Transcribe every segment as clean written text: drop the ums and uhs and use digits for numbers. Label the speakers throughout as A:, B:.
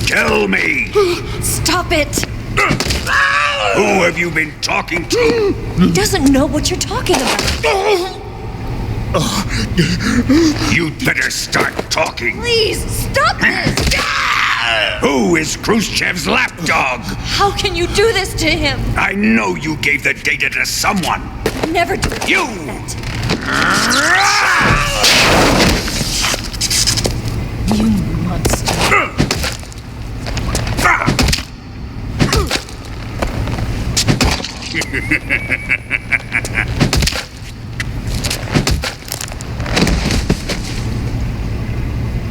A: Tell me!
B: Stop it!
A: Who have you been talking to?
B: He doesn't know what you're talking about.
A: You'd better start talking.
B: Please, stop this!
A: Who is Khrushchev's lapdog?
B: How can you do this to him?
A: I know you gave the data to someone.
B: Never do
A: You!
B: that. You monster.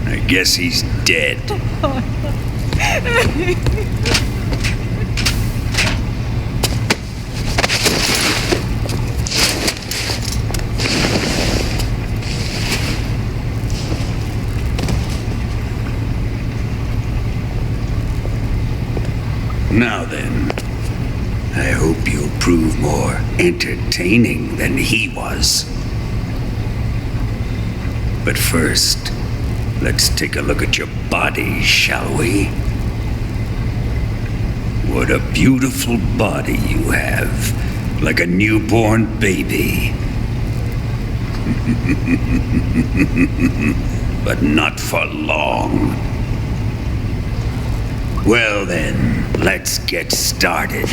A: I guess he's dead. Now then, I hope you'll prove more entertaining than he was. But first, let's take a look at your body, shall we? What a beautiful body you have, like a newborn baby. But not for long. Well then, let's get started.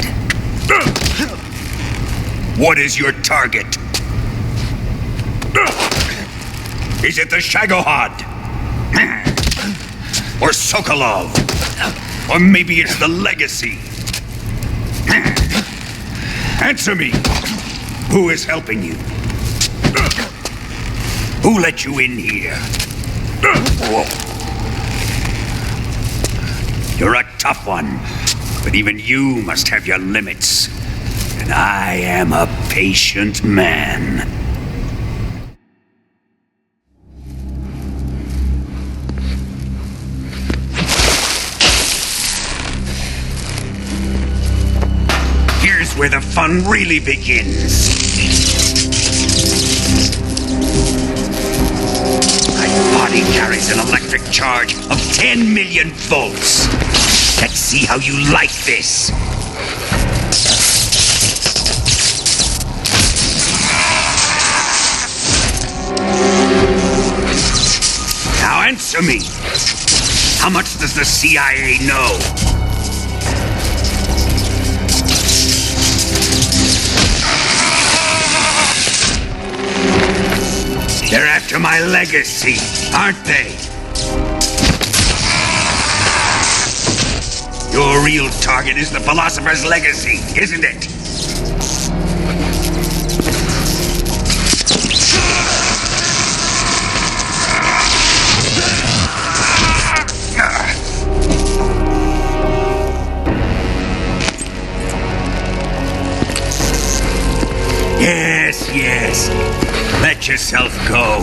A: What is your target? Is it the Shagohod? Or Sokolov? Or maybe it's the Legacy? Answer me! Who is helping you? Who let you in here? You're a tough one, but even you must have your limits. And I am a patient man. Here's where the fun really begins. My body carries an electric charge of 10 million volts. Let's see how you like this. Now answer me. How much does the CIA know? They're after my legacy, aren't they? Your real target is the Philosopher's Legacy, isn't it? Yes. Let yourself go.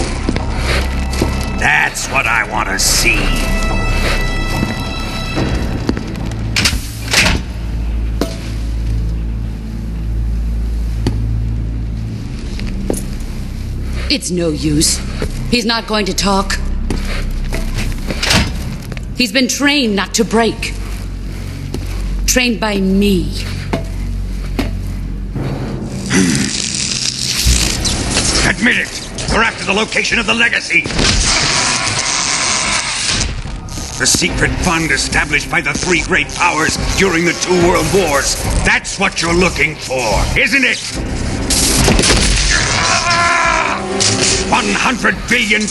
A: That's what I want to see.
C: It's no use. He's not going to talk. He's been trained not to break. Trained by me.
A: Admit it! We're after the location of the Legacy! The secret fund established by the three great powers during the 2 world wars. That's what you're looking for, isn't it? $100 billion,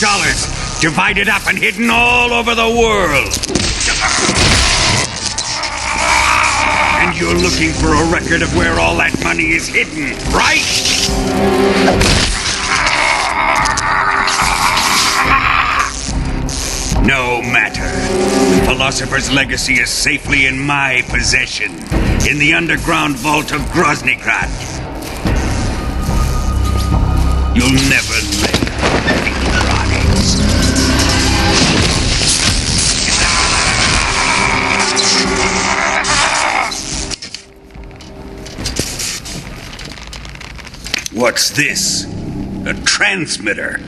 A: divided up and hidden all over the world. And you're looking for a record of where all that money is hidden, right? No matter. The Philosopher's Legacy is safely in my possession, in the underground vault of Groznygrad. You'll never live, electronics. What's this? A transmitter?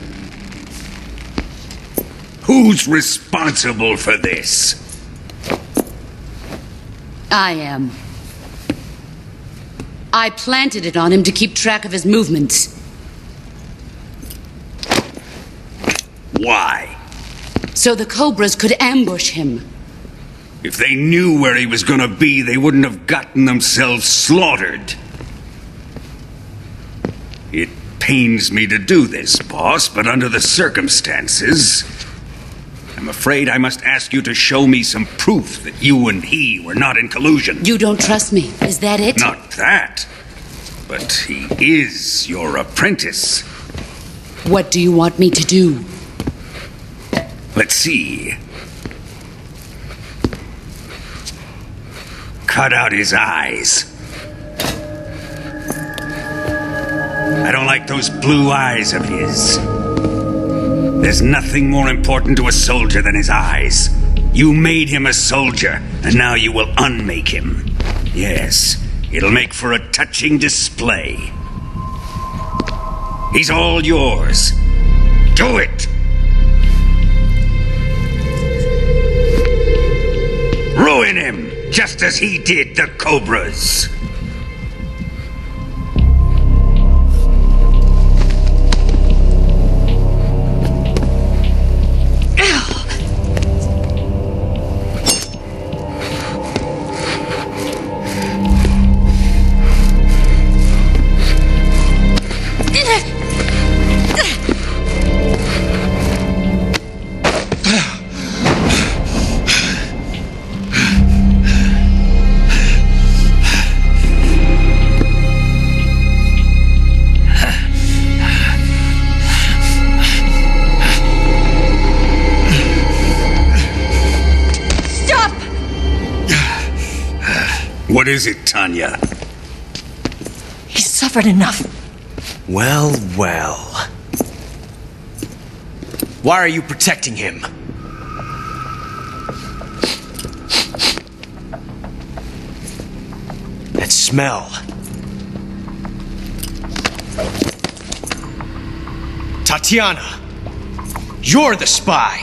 A: Who's responsible for this?
C: I am. I planted it on him to keep track of his movements.
A: Why?
C: So the Cobras could ambush him.
A: If they knew where he was gonna be, they wouldn't have gotten themselves slaughtered. It pains me to do this, boss, but under the circumstances, I'm afraid I must ask you to show me some proof that you and he were not in collusion.
C: You don't trust me, is that it?
A: Not that, but he is your apprentice.
C: What do you want me to do?
A: Let's see. Cut out his eyes. I don't like those blue eyes of his. There's nothing more important to a soldier than his eyes. You made him a soldier, and now you will unmake him. Yes, it'll make for a touching display. He's all yours. Do it! Ruin him, just as he did the Cobras. What is it, Tanya?
B: He's suffered enough.
D: Well, well. Why are you protecting him? That smell. Tatiana, you're the spy.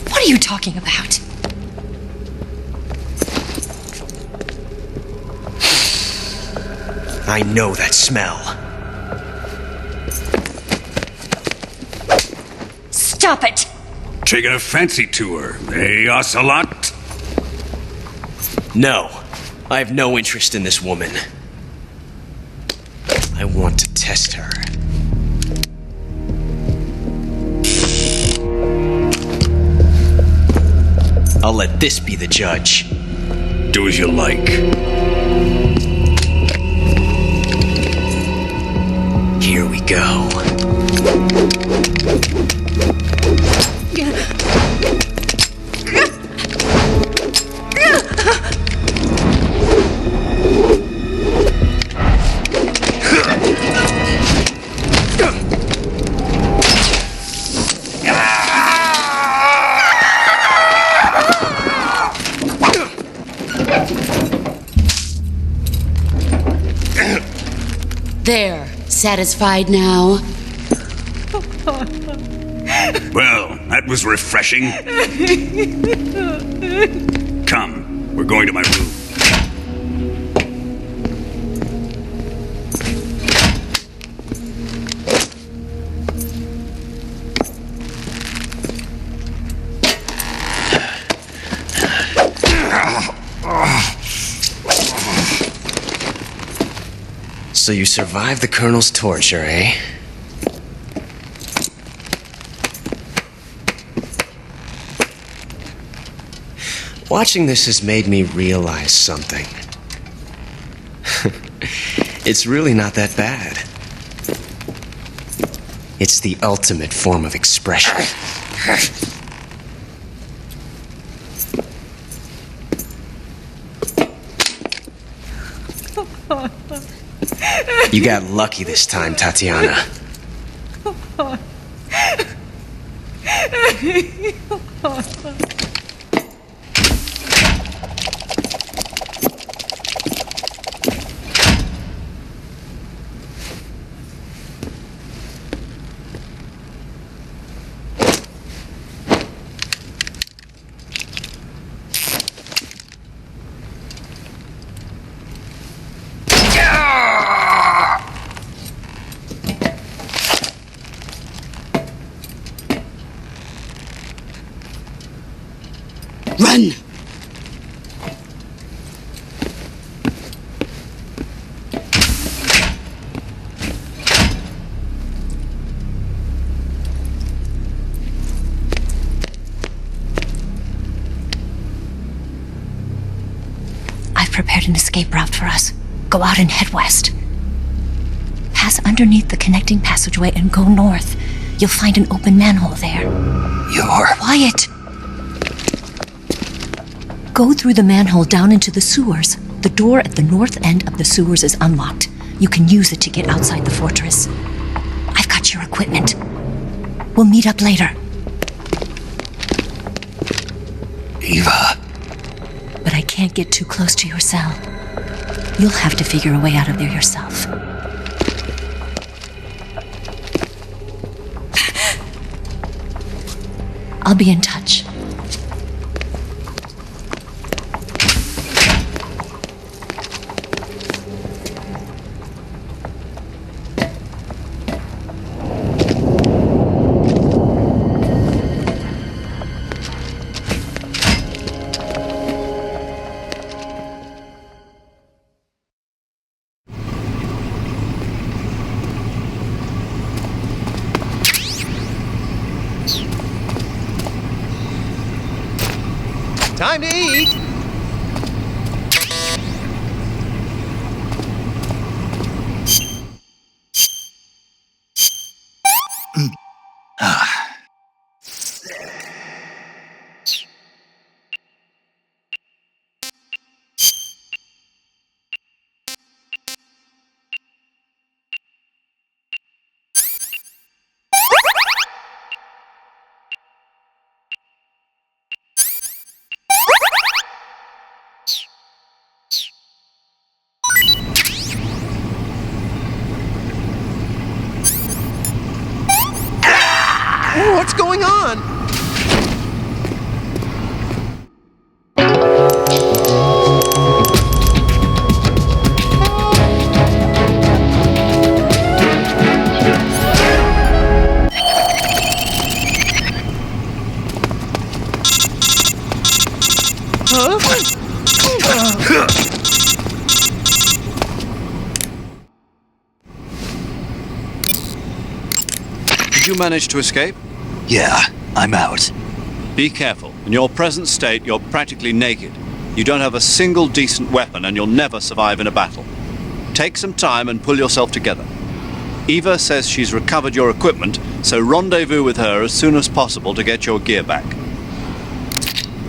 B: What are you talking about?
D: I know that smell.
B: Stop it!
A: Taking a fancy to her, eh, Ocelot?
D: No, I have no interest in this woman. I want to test her. I'll let this be the judge.
A: Do as you like.
D: Here we go.
C: There. Satisfied now?
A: Well, that was refreshing. Come, we're going to my room.
D: So you survived the Colonel's torture, eh? Watching this has made me realize something. It's really not that bad. It's the ultimate form of expression. You got lucky this time, Tatiana.
C: Run!
B: I've prepared an escape route for us. Go out and head west. Pass underneath the connecting passageway and go north. You'll find an open manhole there.
E: You're...
B: Quiet! Go through the manhole down into the sewers. The door at the north end of the sewers is unlocked. You can use it to get outside the fortress. I've got your equipment. We'll meet up later.
E: Eva.
B: But I can't get too close to your cell. You'll have to figure a way out of there yourself. I'll be in touch.
D: Time to eat! What's going on?
F: Did you manage to escape?
E: Yeah, I'm out.
F: Be careful. In your present state, you're practically naked. You don't have a single decent weapon, and you'll never survive in a battle. Take some time and pull yourself together. Eva says she's recovered your equipment, so rendezvous with her as soon as possible to get your gear back.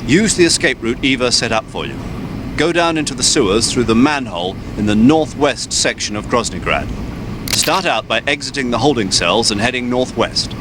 F: Use the escape route Eva set up for you. Go down into the sewers through the manhole in the northwest section of Groznygrad. Start out by exiting the holding cells and heading northwest.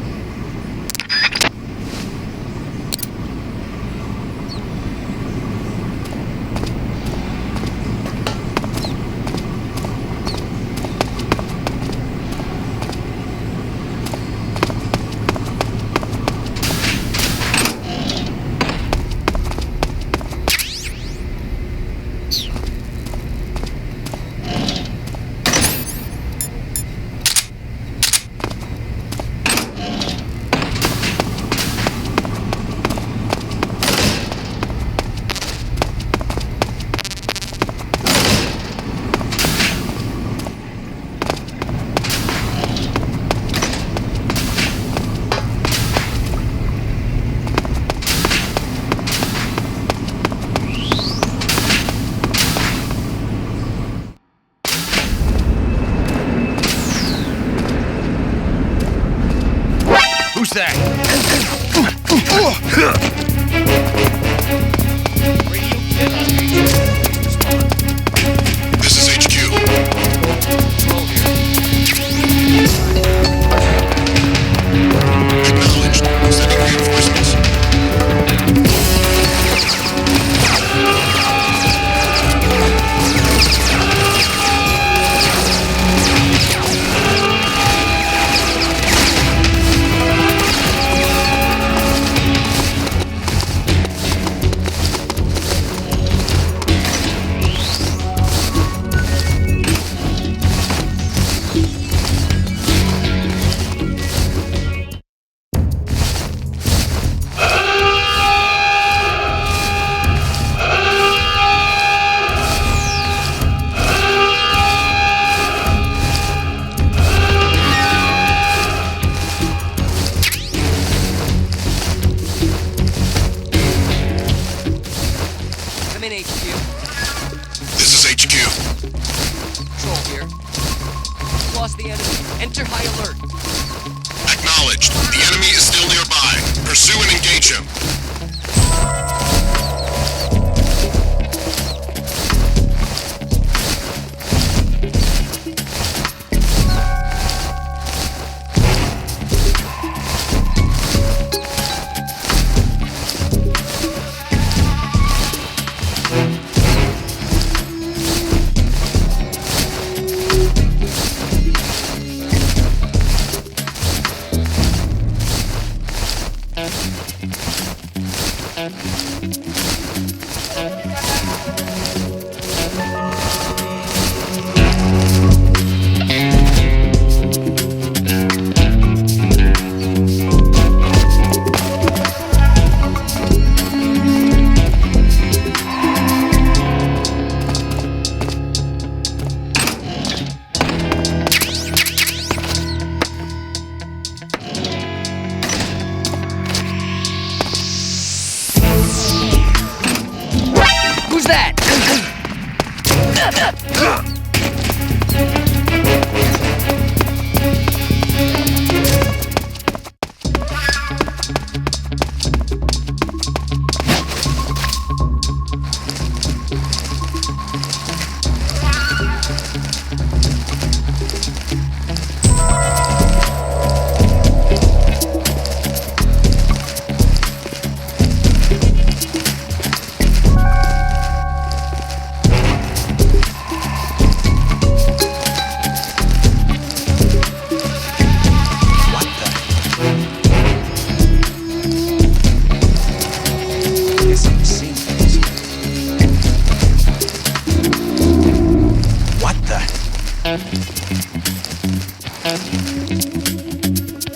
E: Who's that?
G: This is HQ. Control here. Acknowledged. Sending reinforcements.
H: in HQ.
G: This is HQ.
H: Control here. Lost the enemy. Enter high alert.
G: Acknowledged. The enemy is still nearby. Pursue and engage him.
H: Who's that?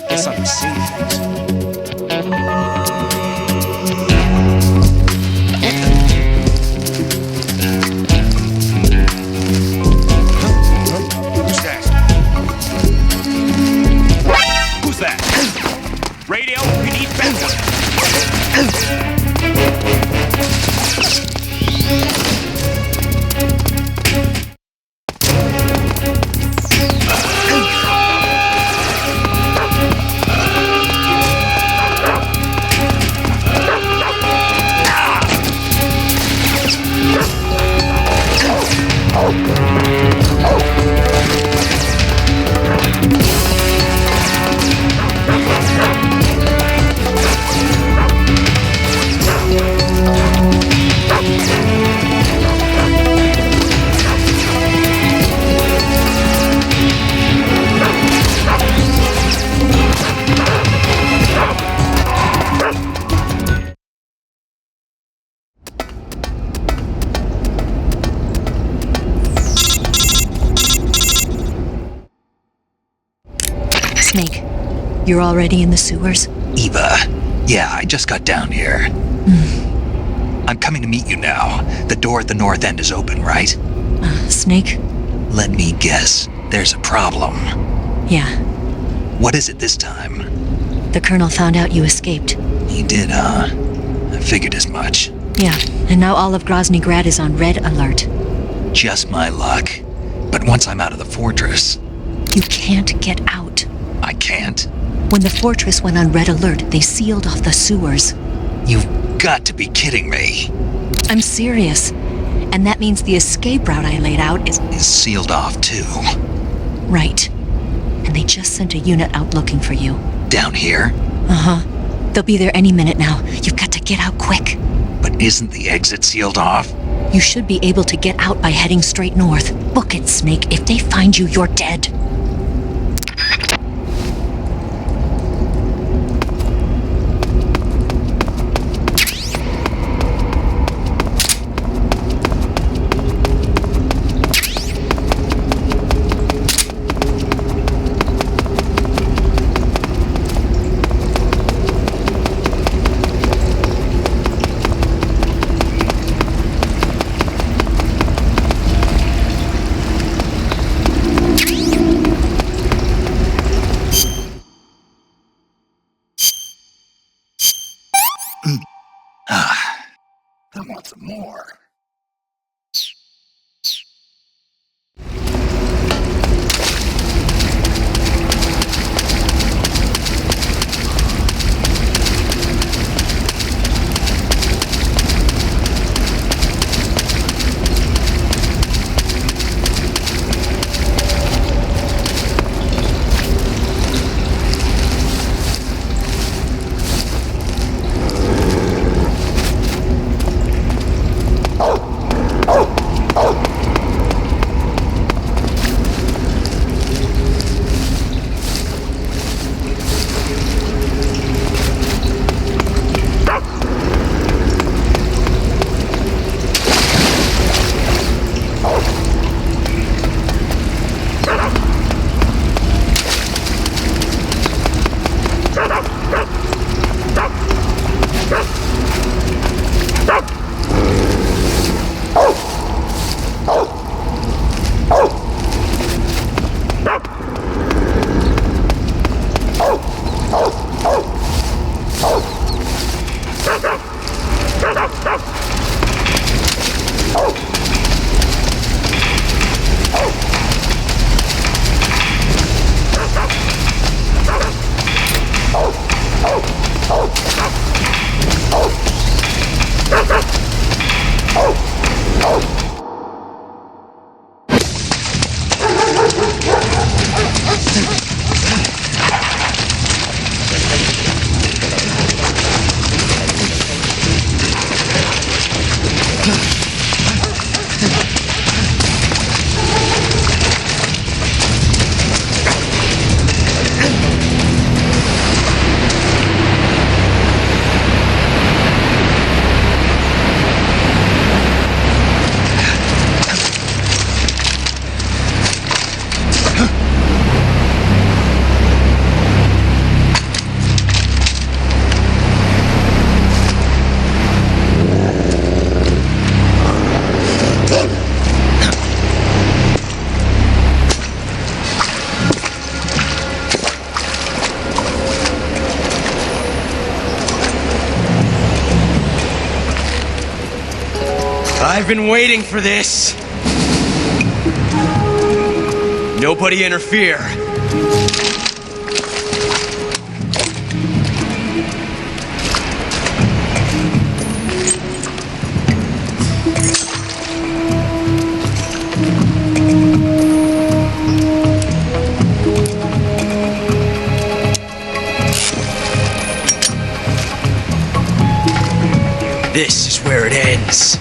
D: Guess I'm seeing things.
G: Who's that? Who's that? Radio, we need backup.
B: Snake, you're already in the sewers?
E: Eva. Yeah, I just got down here. I'm coming to meet you now. The door at the north end is open, right?
B: Snake?
E: Let me guess. There's a problem.
B: Yeah.
E: What is it this time?
B: The Colonel found out you escaped.
E: He did, huh? I figured as much.
B: Yeah, and now all of Grozny Grad is on red alert.
E: Just my luck. But once I'm out of the fortress,
B: You can't get out.
E: I can't.
B: When the fortress went on red alert, they sealed off the sewers.
E: You've got to be kidding me.
B: I'm serious. And that means the escape route I laid out is
E: Is sealed off too.
B: right. And they just sent a unit out looking for you.
E: Down here?
B: Uh-huh. They'll be there any minute now. You've got to get out quick.
E: But isn't the exit sealed off?
B: You should be able to get out by heading straight north. Book it, Snake. If they find you, you're dead.
E: I want some more.
D: I've been waiting for this. Nobody interfere. This is where it ends.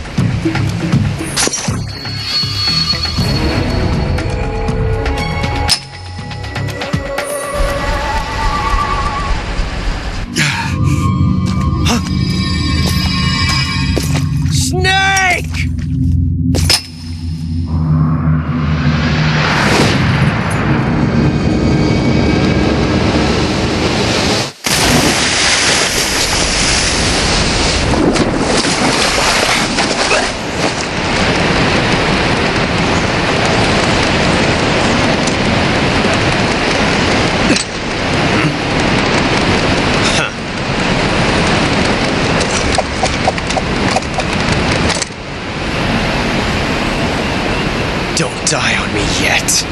D: Don't die on me yet.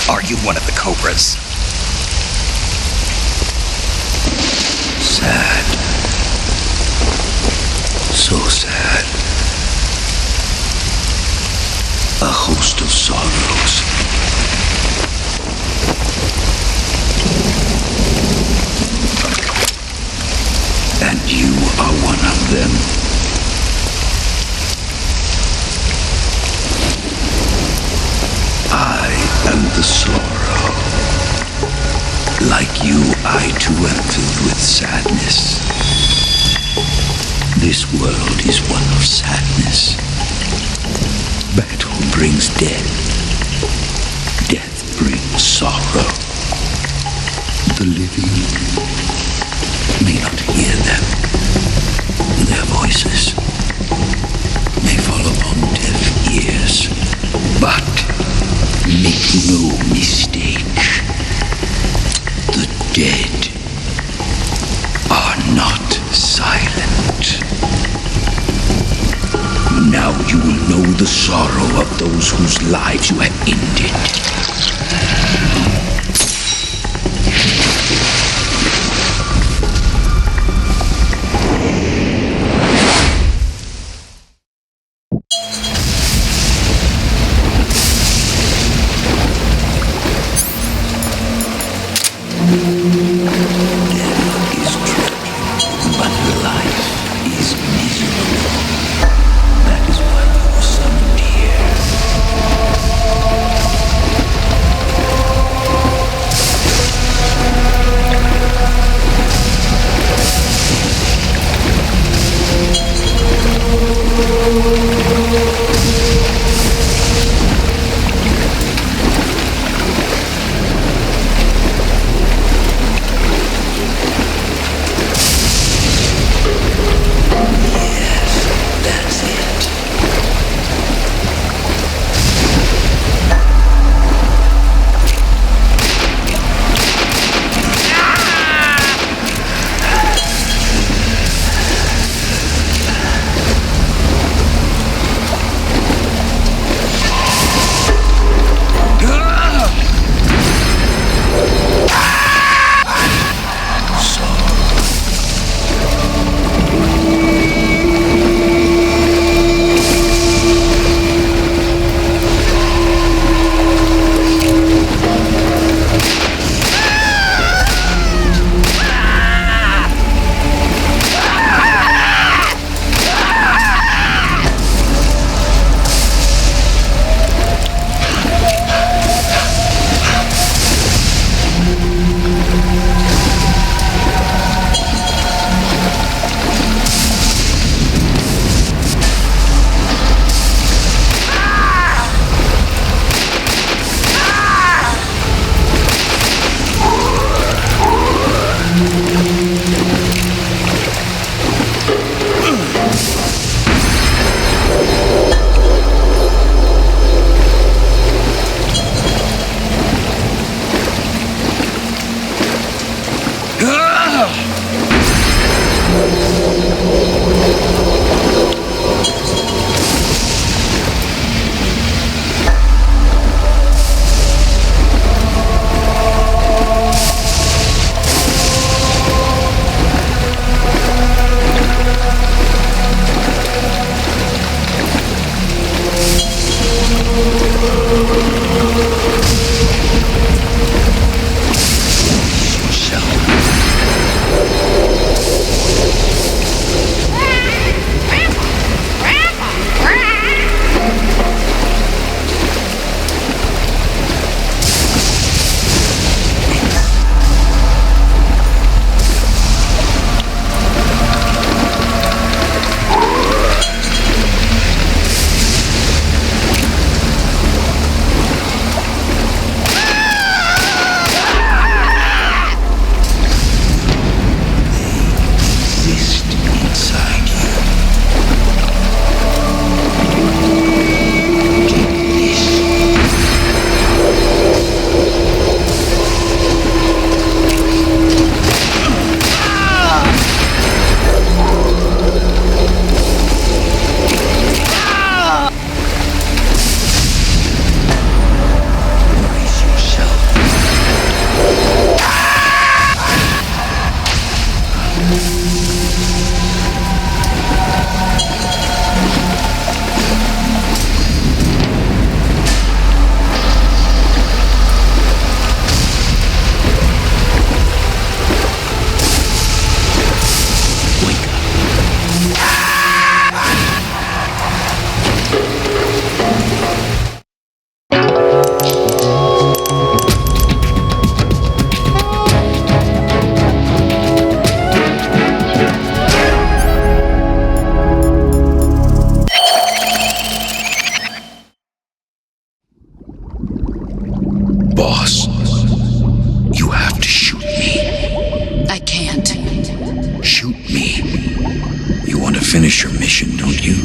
E: Are you one of the Cobras?
A: Sad. So sad. A host of sorrows. And you are one of them. I am the sorrow. Like you, I too am filled with sadness. This world is one of sadness. Battle brings death. Death brings sorrow. The living may not hear them. Their voices may fall upon deaf ears. But make no mistake, the dead are not silent. Now you will know the sorrow of those whose lives you have ended.
I: finish your mission, don't you?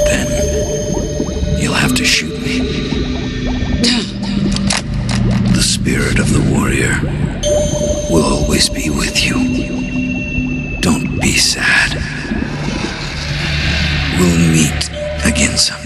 I: Then you'll have to shoot me. The spirit of the warrior will always be with you. Don't be sad. We'll meet again someday.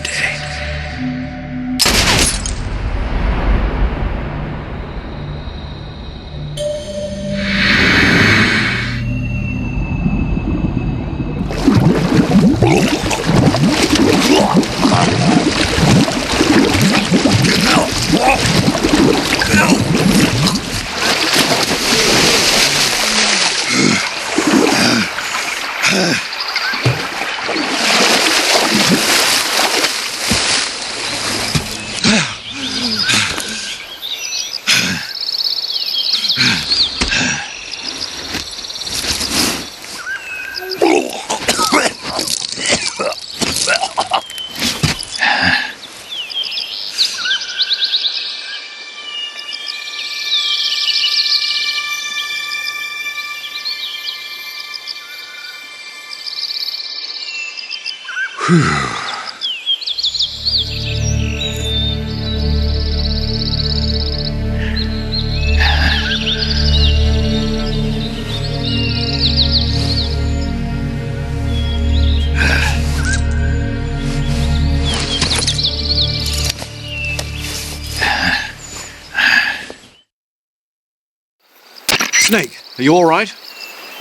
F: Snake, are you all right?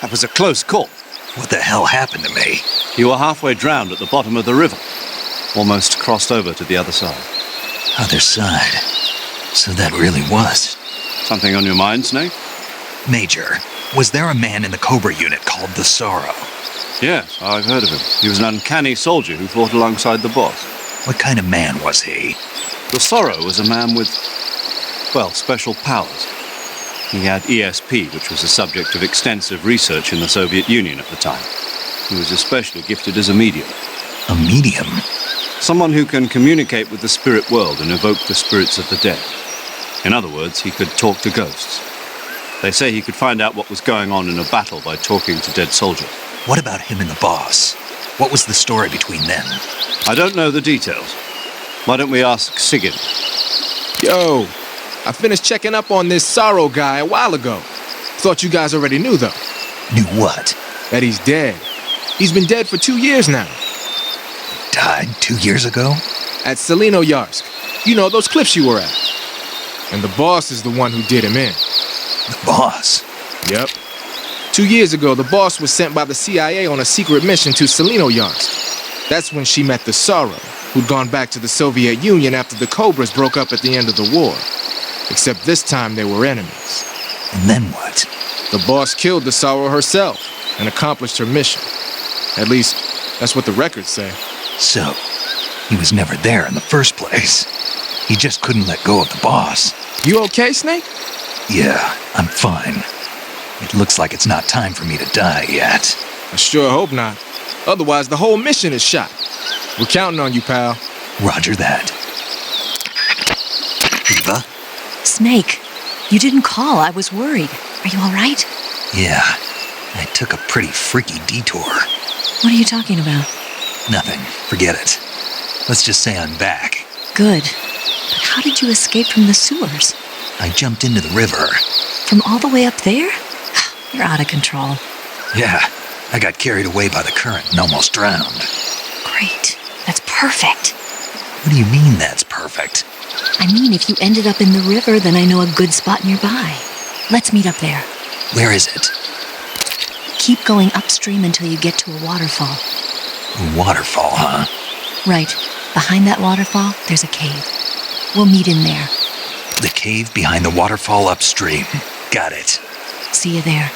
F: That was a close call.
E: What the hell happened to me?
F: You were halfway drowned at the bottom of the river. Almost crossed over to the other side.
E: Other side. So that really was.
F: Something on your mind, Snake?
E: Major, was there a man in the Cobra unit called the Sorrow?
F: Yes, I've heard of him. He was an uncanny soldier who fought alongside the boss.
E: What kind of man was he?
F: The Sorrow was a man with, well, special powers. He had ESP, which was the subject of extensive research in the Soviet Union at the time. He was especially gifted as a medium.
E: A medium?
F: Someone who can communicate with the spirit world and evoke the spirits of the dead. In other words, he could talk to ghosts. They say he could find out what was going on in a battle by talking to dead soldiers.
E: What about him and the boss? What was the story between them?
F: I don't know the details. Why don't we ask Sigurd?
J: Yo, I finished checking up on this Sorrow guy a while ago. Thought you guys already knew, though.
E: Knew what?
J: That he's dead. He's been dead for 2 years now.
E: Died 2 years ago?
J: At Selino-Yarsk. You know, those cliffs you were at. And the boss is the one who did him in.
E: The boss?
J: Yep. 2 years ago, the boss was sent by the CIA on a secret mission to Selino-Yarsk. That's when she met the Sorrow, who'd gone back to the Soviet Union after the Cobras broke up at the end of the war. Except this time they were enemies.
E: And then what?
J: The boss killed the Sorrow herself and accomplished her mission. At least, that's what the records say.
E: So, he was never there in the first place. He just couldn't let go of the boss.
J: You okay, Snake?
E: Yeah, I'm fine. It looks like it's not time for me to die yet.
J: I sure hope not. Otherwise, the whole mission is shot. We're counting on you, pal.
E: Roger that. Eva?
B: Snake, you didn't call. I was worried. Are you all right?
E: Yeah, I took a pretty freaky detour.
B: What are you talking about?
E: Nothing. Forget it. Let's just say I'm back.
B: Good. But how did you escape from the sewers?
E: I jumped into the river.
B: From all the way up there? You're out of control.
E: Yeah, I got carried away by the current and almost drowned.
B: Great. That's perfect.
E: What do you mean that's perfect?
B: I mean, if you ended up in the river, then I know a good spot nearby. Let's meet up there.
E: Where is it?
B: Keep going upstream until you get to a waterfall.
E: A waterfall, huh?
B: Right. Behind that waterfall, there's a cave. We'll meet in there.
E: The cave behind the waterfall upstream. Got it.
B: See you there.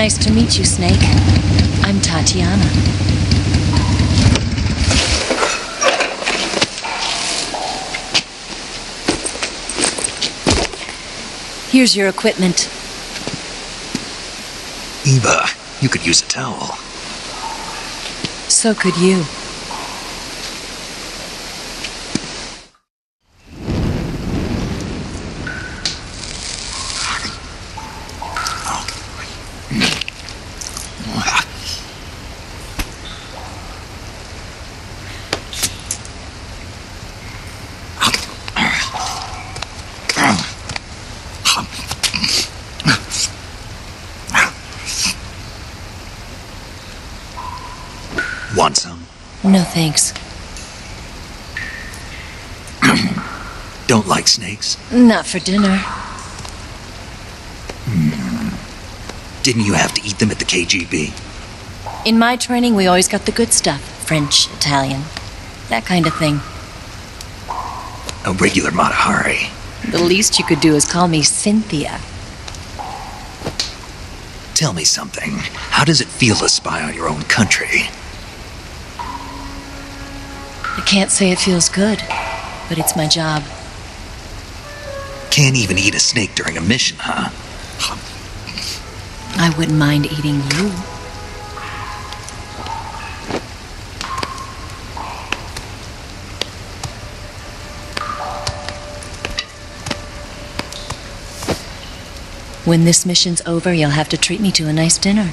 B: Nice to meet you, Snake. I'm Tatiana. Here's your equipment.
E: Eva, you could use a towel.
B: So could you.
E: Want some?
B: No thanks.
E: Don't like snakes?
B: Not for dinner.
E: Didn't you have to eat them at the KGB?
B: In my training, we always got the good stuff. French, Italian, that kind of thing.
E: A regular Matahari.
B: The least you could do is call me Cynthia.
E: Tell me something. How does it feel to spy on your own country?
B: I can't say it feels good, but it's my job.
E: Can't even eat a snake during a mission, huh?
B: I wouldn't mind eating you. When this mission's over, you'll have to treat me to a nice dinner.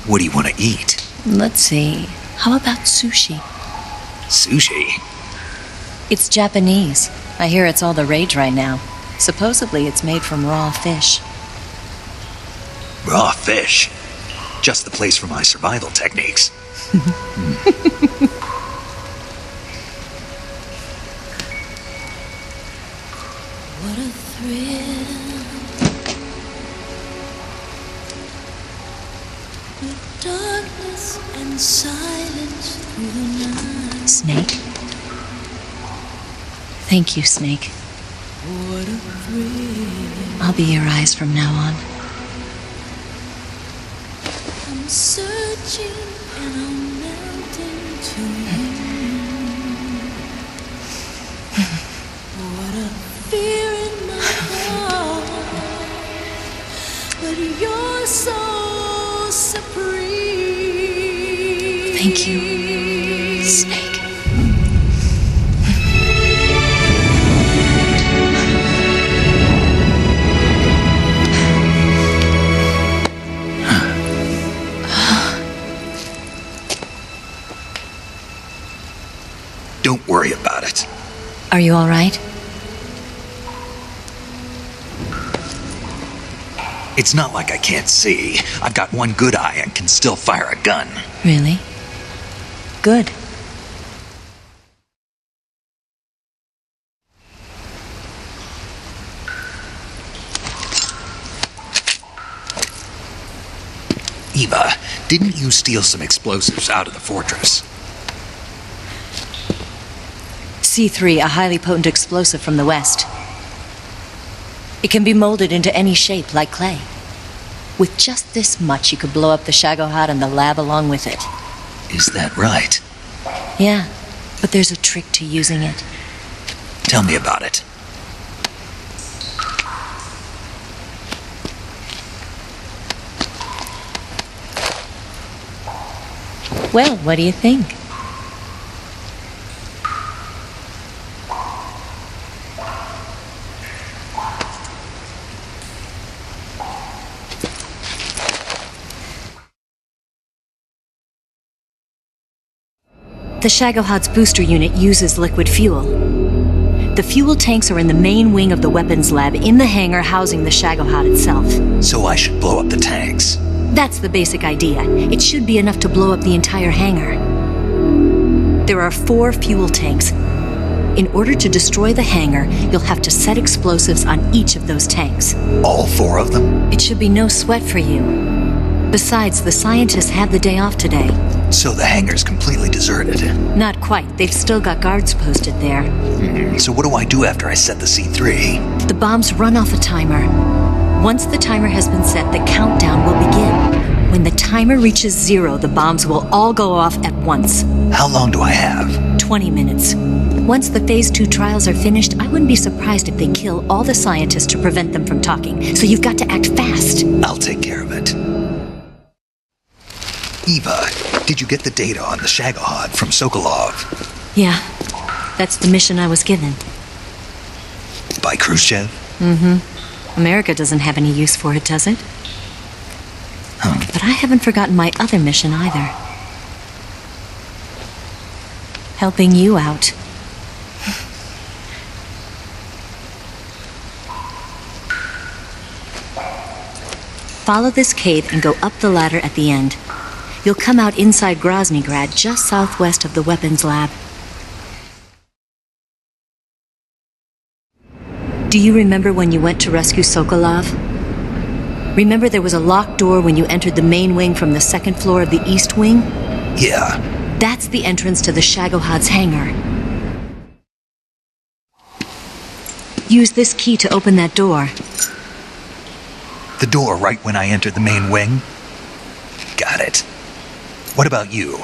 E: What do you want to eat?
B: Let's see. How about sushi?
E: Sushi?
B: It's Japanese. I hear it's all the rage right now. Supposedly it's made from raw fish.
E: Raw fish? Just the place for my survival techniques.
K: What a thrill. With darkness and silence through the night.
B: Snake? Thank you, Snake.
K: What a thrill.
B: I'll be your eyes from now on.
K: I'm searching and I'm melting to you. What a fear in my heart. But you're so supreme.
B: Thank you, Snake.
E: Don't worry about it.
B: Are you all right?
E: It's not like I can't see. I've got one good eye and can still fire a gun.
B: Really? Good.
E: Eva, didn't you steal some explosives out of the fortress?
B: C3, a highly potent explosive from the west. It can be molded into any shape, like clay. With just this much, you could blow up the Shagohod and the lab along with it.
E: Is that right?
B: Yeah, but there's a trick to using it.
E: Tell me about it.
B: Well, what do you think? The Shagohod's booster unit uses liquid fuel. The fuel tanks are in the main wing of the weapons lab in the hangar housing the Shagohod itself.
E: So I should blow up the tanks.
B: That's the basic idea. It should be enough to blow up the entire hangar. There are 4 fuel tanks. In order to destroy the hangar, you'll have to set explosives on each of those tanks.
E: All 4 of them?
B: It should be no sweat for you. Besides, the scientists had the day off today.
E: So the hangar's completely deserted.
B: Not quite. They've still got guards posted there.
E: So what do I do after I set the C3?
B: The bombs run off a timer. Once the timer has been set, the countdown will begin. When the timer reaches 0, the bombs will all go off at once.
E: How long do I have?
B: 20 minutes. Once the Phase 2 trials are finished, I wouldn't be surprised if they kill all the scientists to prevent them from talking. So you've got to act fast.
E: I'll take care of it. Eva, did you get the data on the Shagohod from Sokolov?
B: Yeah, that's the mission I was given.
E: By Khrushchev?
B: Mm-hmm. America doesn't have any use for it, does it? But I haven't forgotten my other mission either. Helping you out. Follow this cave and go up the ladder at the end. You'll come out inside Groznygrad, just southwest of the weapons lab. Do you remember when you went to rescue Sokolov? Remember there was a locked door when you entered the main wing from the second floor of the east wing?
E: Yeah.
B: That's the entrance to the Shagohod's hangar. Use this key to open that door.
E: The door right when I entered the main wing? Got it. What about you?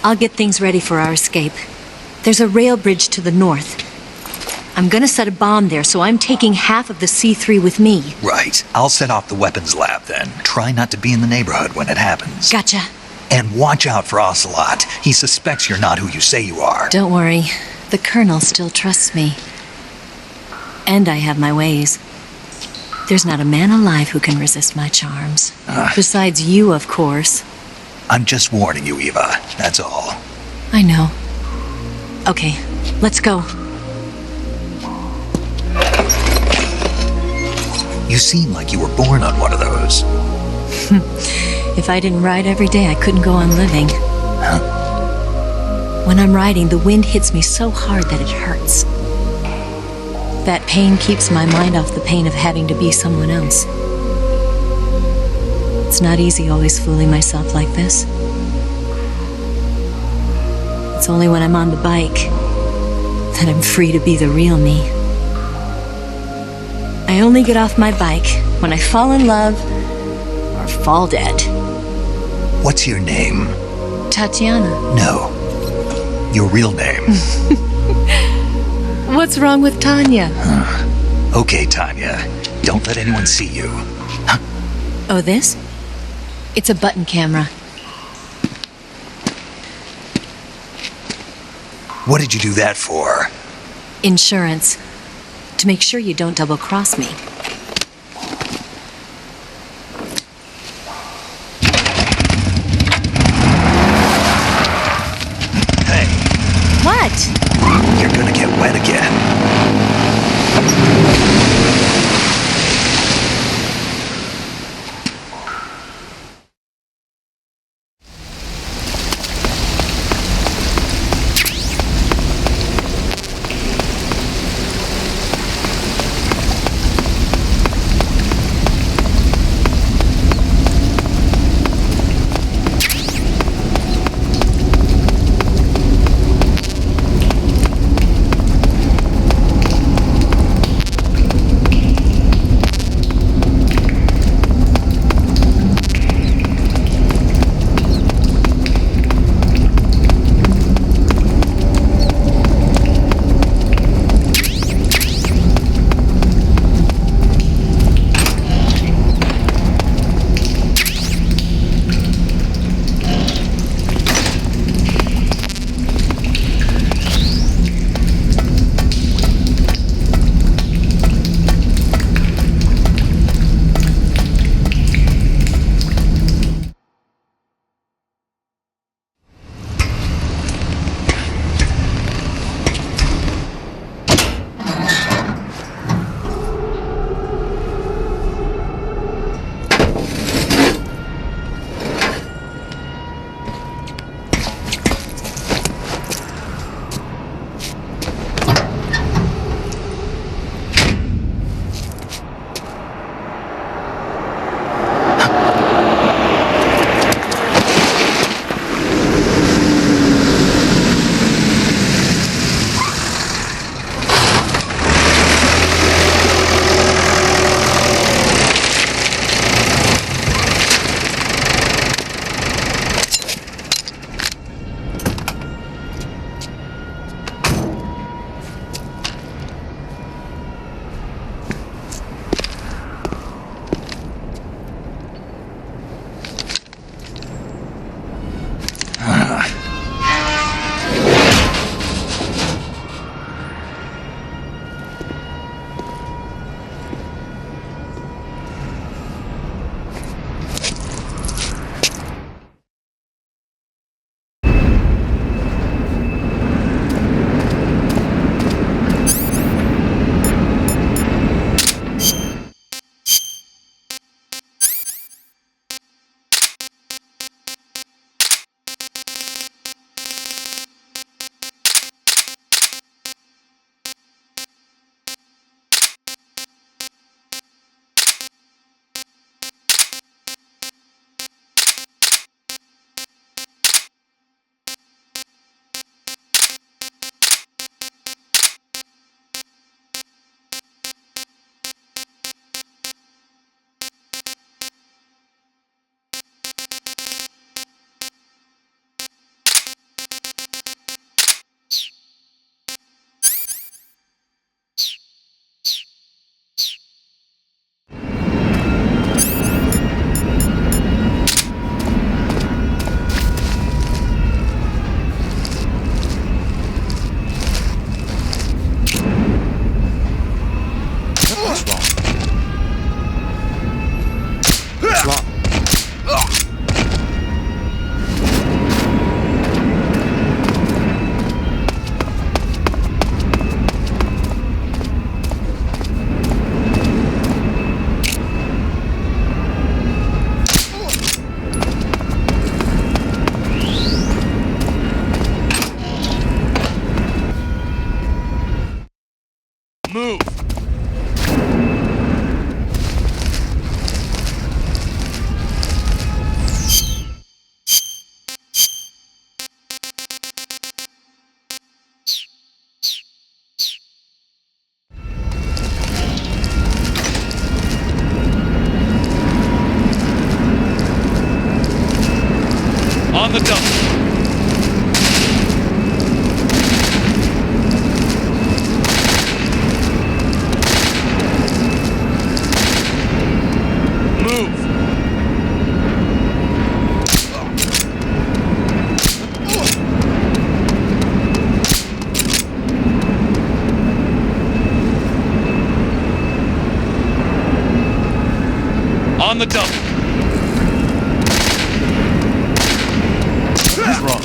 B: I'll get things ready for our escape. There's a rail bridge to the north. I'm gonna set a bomb there, so I'm taking half of the C3 with me.
E: Right. I'll set off the weapons lab then. Try not to be in the neighborhood when it happens.
B: Gotcha.
E: And watch out for Ocelot. He suspects you're not who you say you are.
B: Don't worry. The Colonel still trusts me. And I have my ways. There's not a man alive who can resist my charms. Besides you, of course.
E: I'm just warning you, Eva. That's all.
B: I know. Okay, let's go.
E: You seem like you were born on one of those.
B: If I didn't ride every day, I couldn't go on living.
E: Huh?
B: When I'm riding, the wind hits me so hard that it hurts. That pain keeps my mind off the pain of having to be someone else. It's not easy always fooling myself like this. It's only when I'm on the bike that I'm free to be the real me. I only get off my bike when I fall in love or fall dead.
E: What's your name?
B: Tatiana.
E: No. Your real name.
B: What's wrong with Tanya?
E: Okay, Tanya. Don't let anyone see you.
B: Oh, this? It's a button camera.
E: What did you do that for?
B: Insurance. To make sure you don't double-cross me.
E: Hey.
B: What?
E: You're gonna get wet again. On the double. On the double. What's wrong?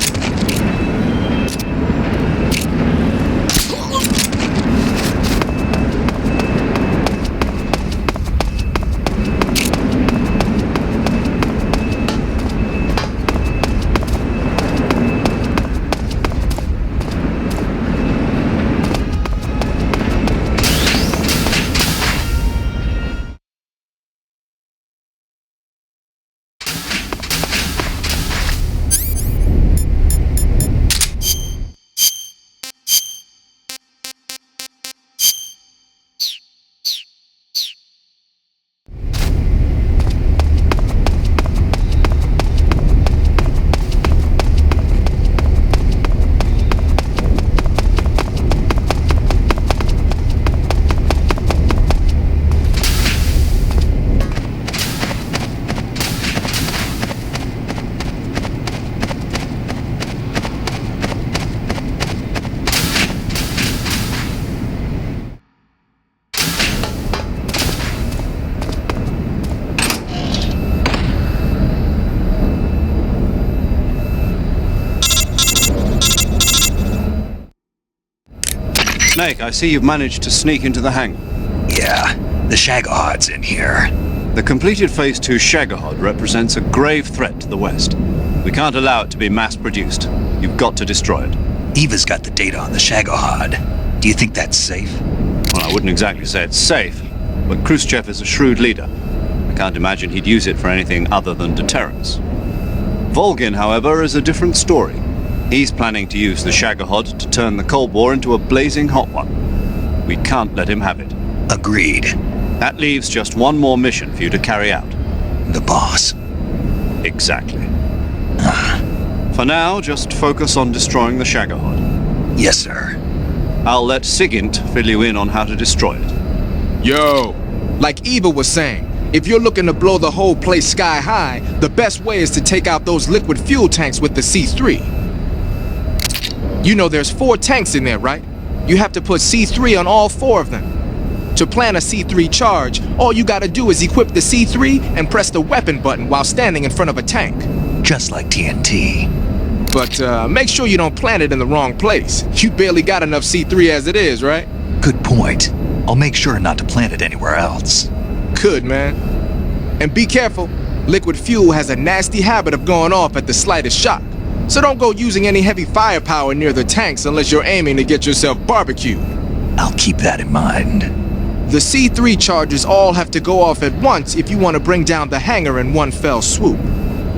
F: Snake, I see you've managed to sneak into the hangar.
E: Yeah, the Shagahhod's in here.
F: The completed Phase 2 Shagahhod represents a grave threat to the West. We can't allow it to be mass-produced. You've got to destroy it.
E: Eva's got the data on the Shagahhod. Do you think that's safe?
F: Well, I wouldn't exactly say it's safe, but Khrushchev is a shrewd leader. I can't imagine he'd use it for anything other than deterrence. Volgin, however, is a different story. He's planning to use the Shagahhod to turn the Cold War into a blazing hot one. We can't let him have it.
E: Agreed.
F: That leaves just one more mission for you to carry out.
E: The boss.
F: Exactly. For now, just focus on destroying the Shagahhod.
E: Yes, sir.
F: I'll let Sigint fill you in on how to destroy it.
J: Yo, like Eva was saying, if you're looking to blow the whole place sky high, the best way is to take out those liquid fuel tanks with the C3. You know there's 4 tanks in there, right? You have to put C3 on all 4 of them. To plan a C3 charge, all you gotta do is equip the C3 and press the weapon button while standing in front of a tank.
E: Just like TNT.
J: But make sure you don't plant it in the wrong place. You barely got enough C3 as it is, right?
E: Good point. I'll make sure not to plant it anywhere else.
J: Good, man. And be careful. Liquid fuel has a nasty habit of going off at the slightest shock. So don't go using any heavy firepower near the tanks unless you're aiming to get yourself barbecued.
E: I'll keep that in mind.
J: The C3 charges all have to go off at once if you want to bring down the hangar in one fell swoop.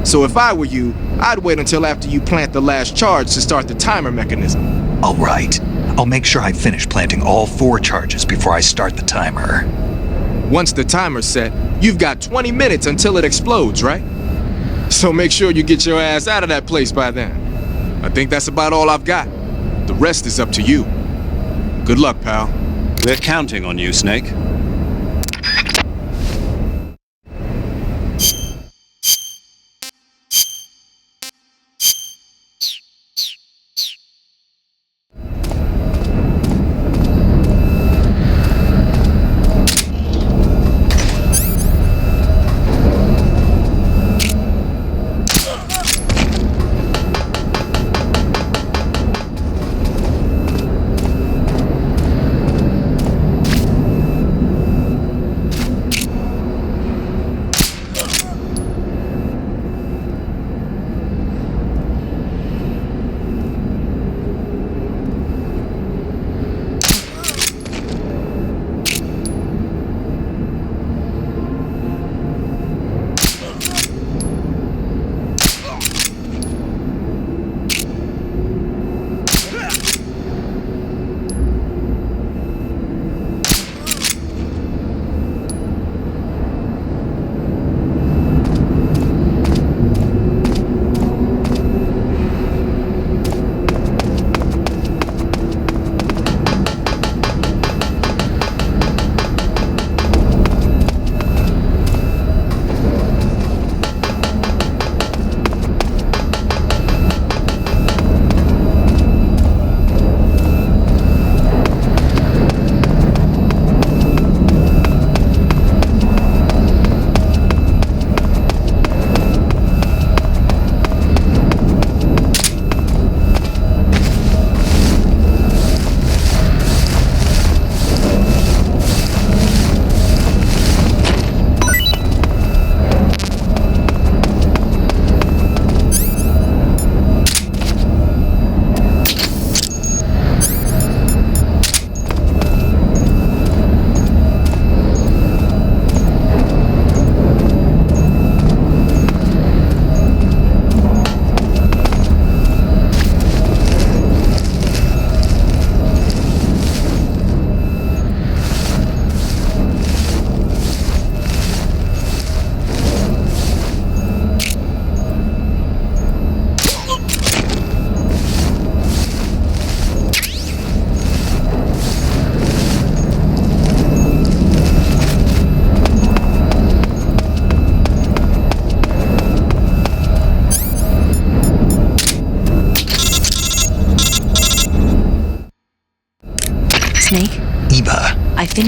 J: So if I were you, I'd wait until after you plant the last charge to start the timer mechanism.
E: All right. I'll make sure I finish planting all 4 charges before I start the timer.
J: Once the timer's set, you've got 20 minutes until it explodes, right? So make sure you get your ass out of that place by then. I think that's about all I've got. The rest is up to you. Good luck, pal.
F: We're counting on you, Snake.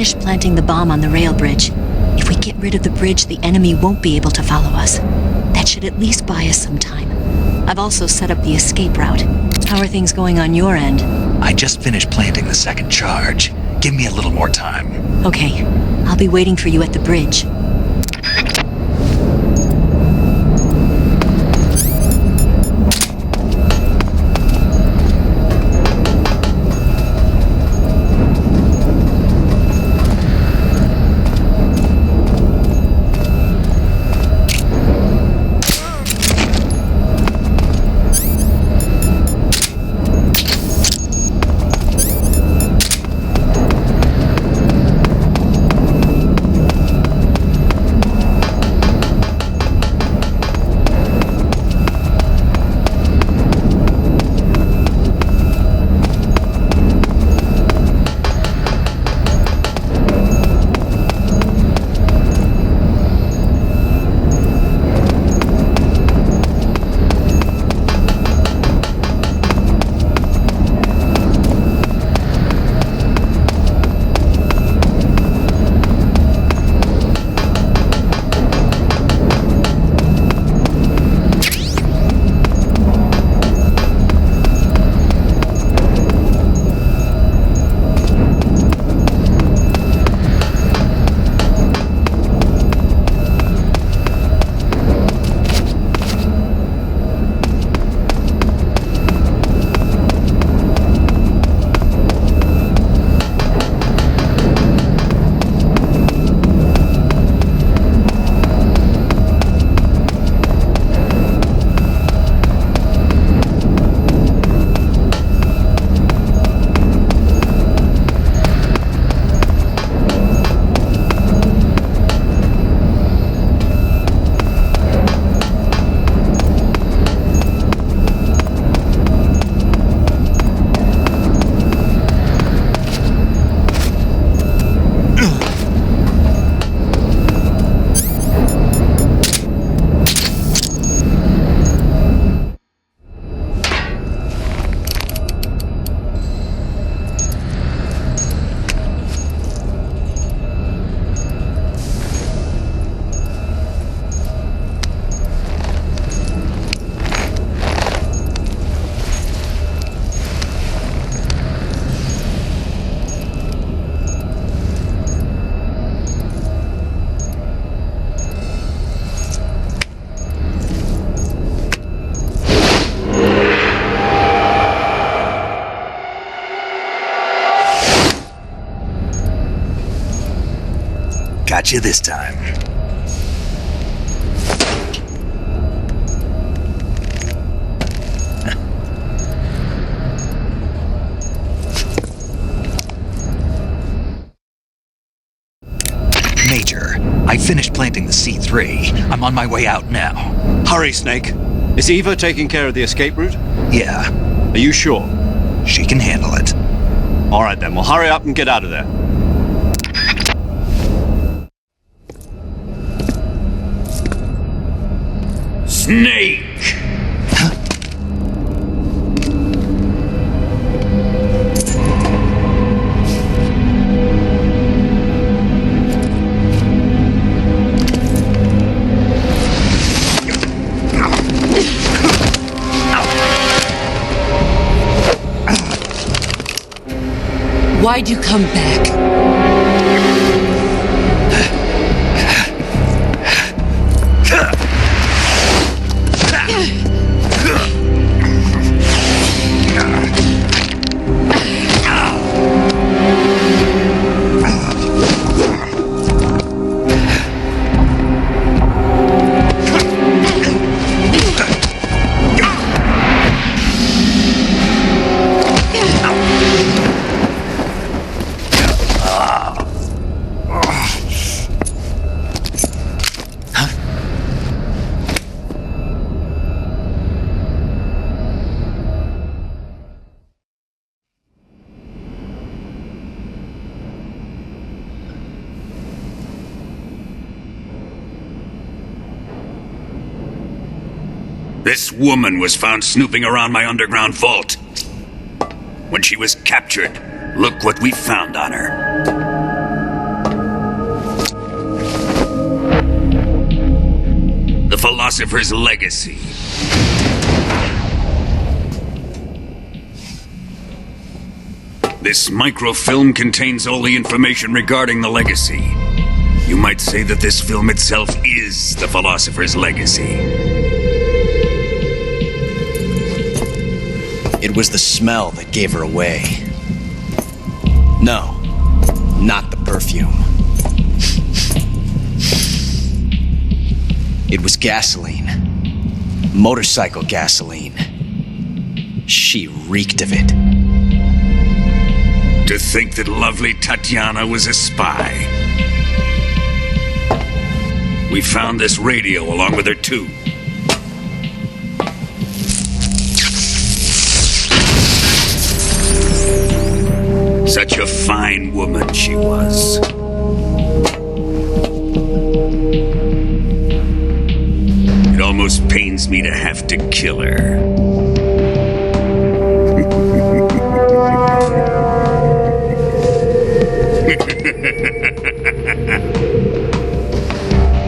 B: finished planting the bomb on the rail bridge. If we get rid of the bridge, the enemy won't be able to follow us. That should at least buy us some time. I've also set up the escape route. How are things going on your end?
E: I just finished planting the second charge. Give me a little more time.
B: Okay, I'll be waiting for you at the bridge.
E: Got you this time. Major, I finished planting the C3. I'm on my way out now.
F: Hurry, Snake. Is Eva taking care of the escape route?
E: Yeah.
F: Are you sure?
E: She can handle it.
F: All right then, well hurry up and get out of there.
A: Snake!
C: Why'd you come back?
A: This woman was found snooping around my underground vault. When she was captured, look what we found on her. Philosopher's Legacy. This microfilm contains all the information regarding the Legacy. You might say that this film itself is the Philosopher's Legacy.
D: It was the smell that gave her away. No, not the perfume. It was gasoline. Motorcycle gasoline. She reeked of it.
A: To think that lovely Tatiana was a spy. We found this radio along with her too. Such a fine woman she was. It almost pains me to have to kill her.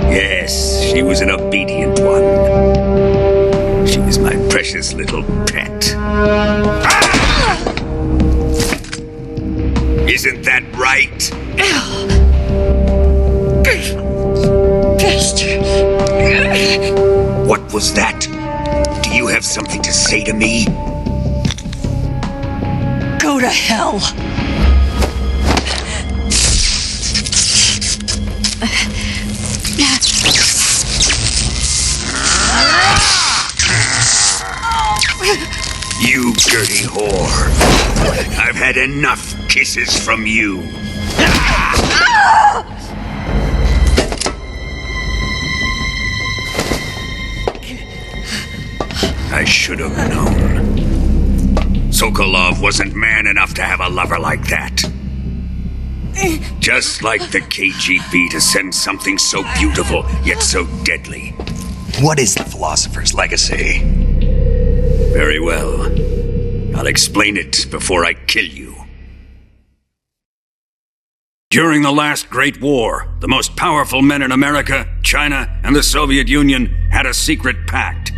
A: Yes, she was an obedient one. She was my precious little pet. Ah! Isn't that right? What was that? Do you have something to say to me?
B: Go to hell.
A: You dirty whore. I've had enough kisses from you. I should have known. Sokolov wasn't man enough to have a lover like that. Just like the KGB to send something so beautiful, yet so deadly.
E: What is the Philosopher's Legacy?
A: Very well. I'll explain it before I kill you. During the last Great War, the most powerful men in America, China, and the Soviet Union had a secret pact.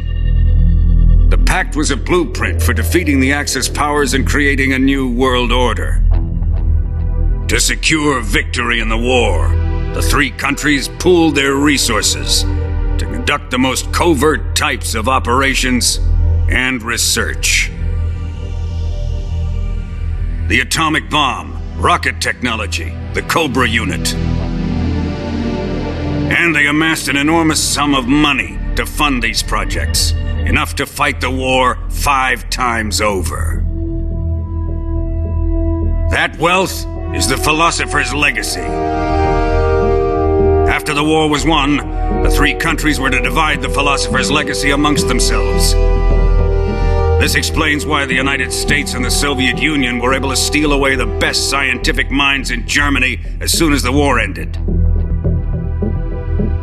A: The pact was a blueprint for defeating the Axis powers and creating a new world order. To secure victory in the war, the three countries pooled their resources to conduct the most covert types of operations and research. The atomic bomb, rocket technology, the Cobra unit. And they amassed an enormous sum of money to fund these projects, enough to fight the war 5 times over. That wealth is the Philosopher's Legacy. After the war was won, the three countries were to divide the Philosopher's Legacy amongst themselves. This explains why the United States and the Soviet Union were able to steal away the best scientific minds in Germany as soon as the war ended.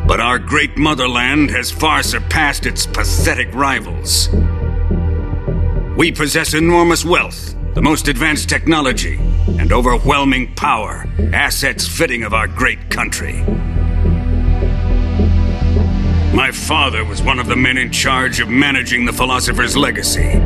A: But our great motherland has far surpassed its pathetic rivals. We possess enormous wealth, the most advanced technology, and overwhelming power, assets fitting of our great country. My father was one of the men in charge of managing the Philosopher's Legacy.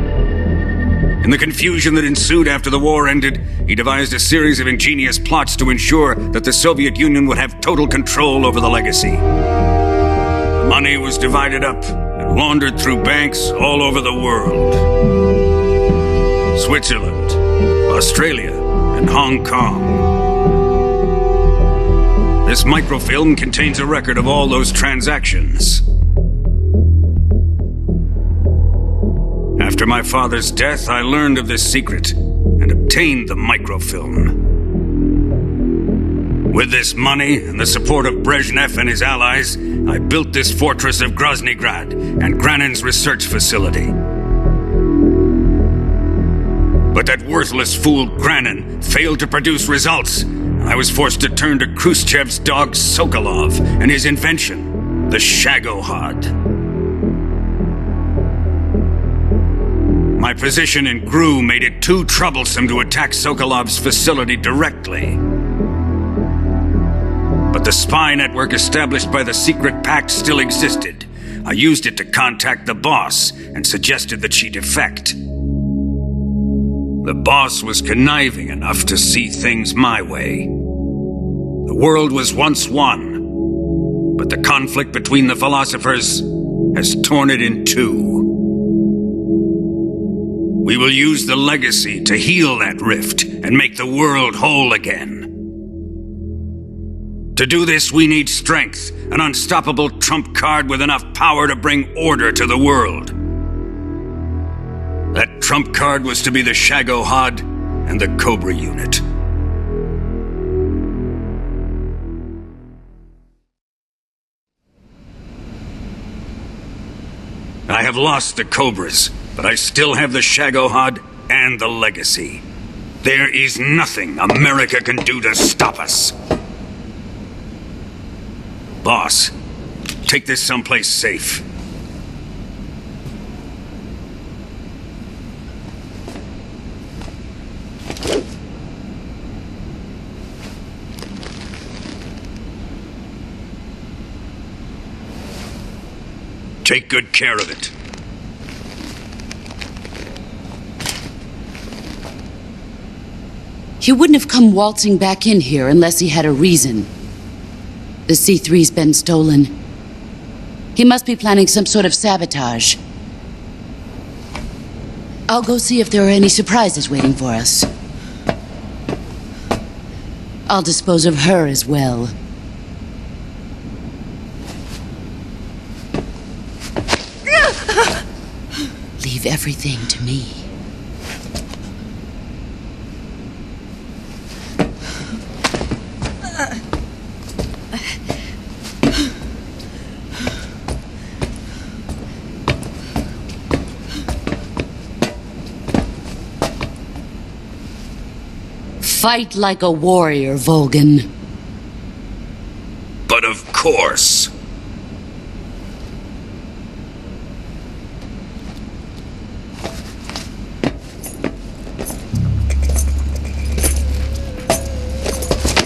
A: In the confusion that ensued after the war ended, he devised a series of ingenious plots to ensure that the Soviet Union would have total control over the Legacy. The money was divided up and laundered through banks all over the world. Switzerland, Australia, and Hong Kong. This microfilm contains a record of all those transactions. After my father's death, I learned of this secret and obtained the microfilm. With this money and the support of Brezhnev and his allies, I built this fortress of Groznygrad and Granin's research facility. But that worthless fool Granin failed to produce results, and I was forced to turn to Khrushchev's dog Sokolov and his invention, the Shagohod. My position in GRU made it too troublesome to attack Sokolov's facility directly. But the spy network established by the secret pact still existed, I used it to contact the boss and suggested that she defect. The boss was conniving enough to see things my way. The world was once one, but the conflict between the philosophers has torn it in two. We will use the legacy to heal that rift and make the world whole again. To do this, we need strength, an unstoppable trump card with enough power to bring order to the world. That trump card was to be the Shagohod and the Cobra unit. I have lost the Cobras, but I still have the Shagohod and the legacy. There is nothing America can do to stop us. Boss, take this someplace safe. Take good care of it.
C: He wouldn't have come waltzing back in here unless he had a reason. The C3's been stolen. He must be planning some sort of sabotage. I'll go see if there are any surprises waiting for us. I'll dispose of her as well. Leave everything to me. Fight like a warrior, Volgan.
A: But of course.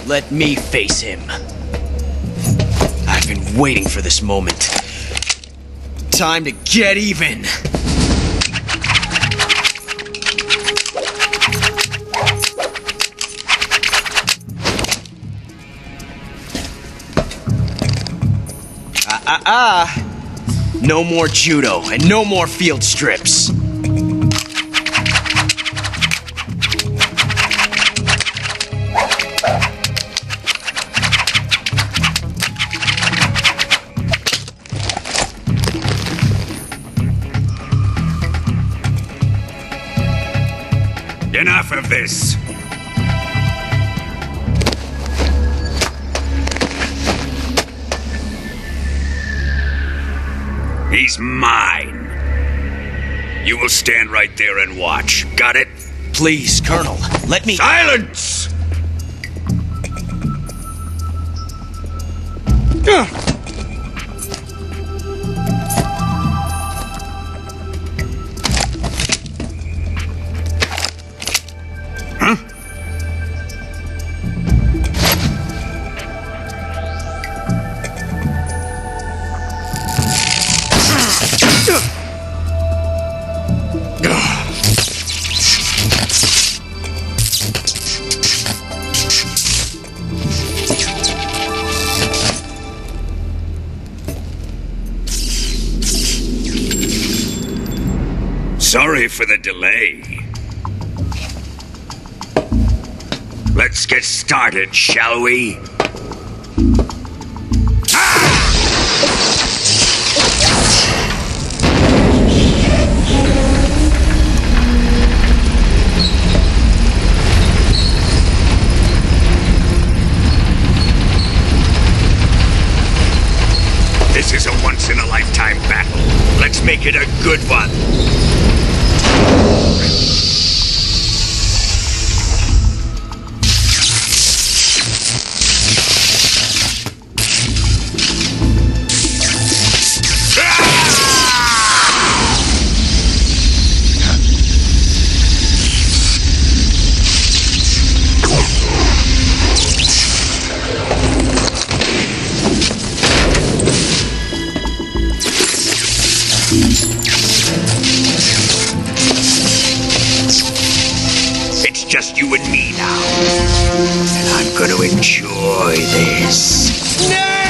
D: Let me face him. I've been waiting for this moment. Time to get even. No more judo and no more field strips.
A: Enough of this. He's mine. You will stand right there and watch. Got it?
D: Please, Colonel, let me—
A: Silence! Huh? Sorry for the delay. Let's get started, shall we? This is a once-in-a-lifetime battle. Let's make it a good one. just you and me now. And I'm going to enjoy this. Nay!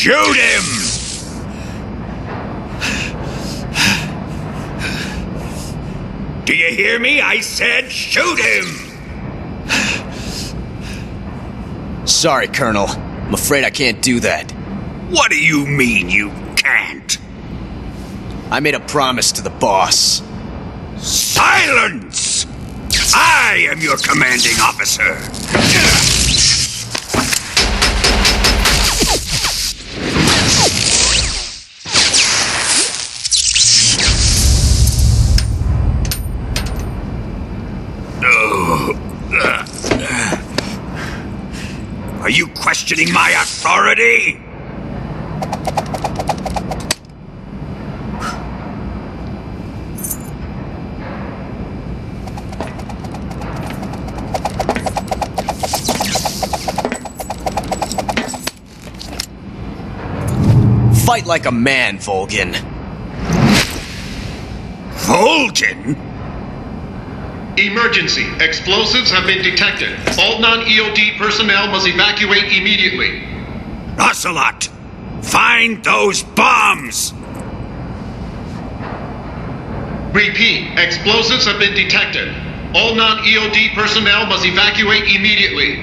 A: Shoot him! Do you hear me? I said shoot him!
D: Sorry, Colonel. I'm afraid I can't do that.
A: What do you mean you can't?
D: I made a promise to the boss.
A: Silence! I am your commanding officer. Are you questioning my authority?
D: Fight like a man, Volgin.
A: Volgin?
G: Emergency. Explosives have been detected. All non-EOD personnel must evacuate immediately.
A: Ocelot! Find those bombs!
G: Repeat. Explosives have been detected. All non-EOD personnel must evacuate immediately.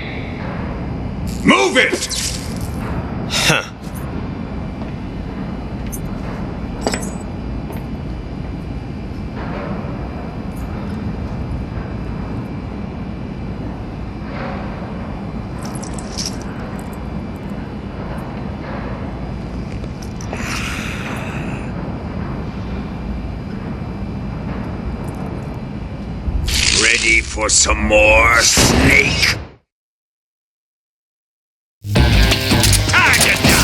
A: Move it!
D: Huh.
A: Ready for some more, Snake? Time to die!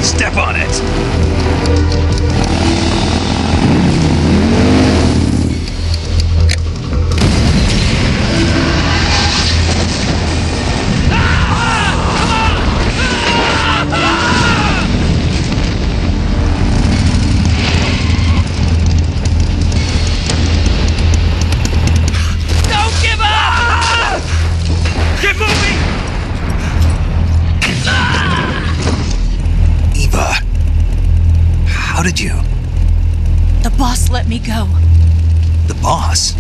E: Step on it.
H: Don't give up!
A: Get moving!
E: Eva, how did you?
B: The boss let me go.
E: The boss?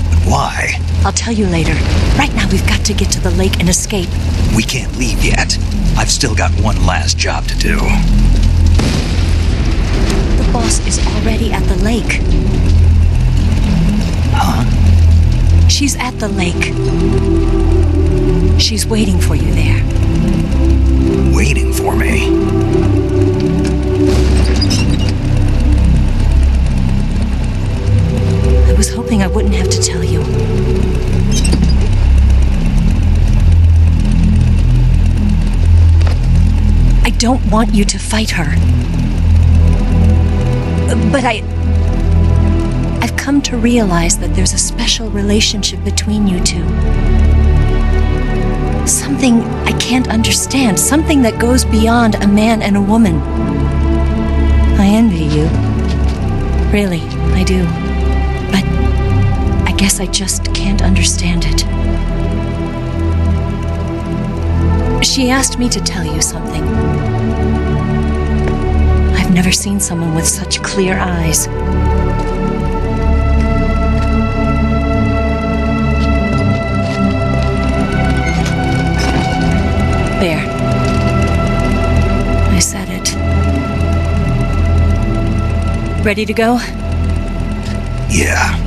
E: But why?
B: I'll tell you later. Right now, we've got to get to the lake and escape.
E: We can't leave yet. I've still got one last job to do.
B: The boss is already at the lake.
E: Huh?
B: She's at the lake. She's waiting for you there.
E: Waiting for me?
B: I was hoping I wouldn't have to tell you. I don't want you to fight her. But I've come to realize that there's a special relationship between you two. Something I can't understand. Something that goes beyond a man and a woman. I envy you. Really, I do. But I guess I just can't understand it. She asked me to tell you something. I've never seen someone with such clear eyes. There. I said it. Ready to go?
E: Yeah.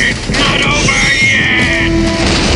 A: It's not over yet!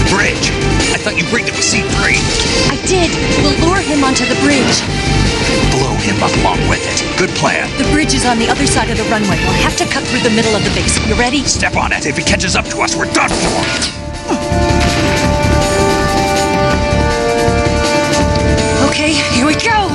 E: Bridge! I thought you rigged it with C3.
B: I did. We'll lure him onto the bridge.
E: Blow him up along with it. Good plan.
B: The bridge is on the other side of the runway. We'll have to cut through the middle of the base. You ready?
E: Step on it. If he catches up to us, we're done for.
B: Okay, here we go.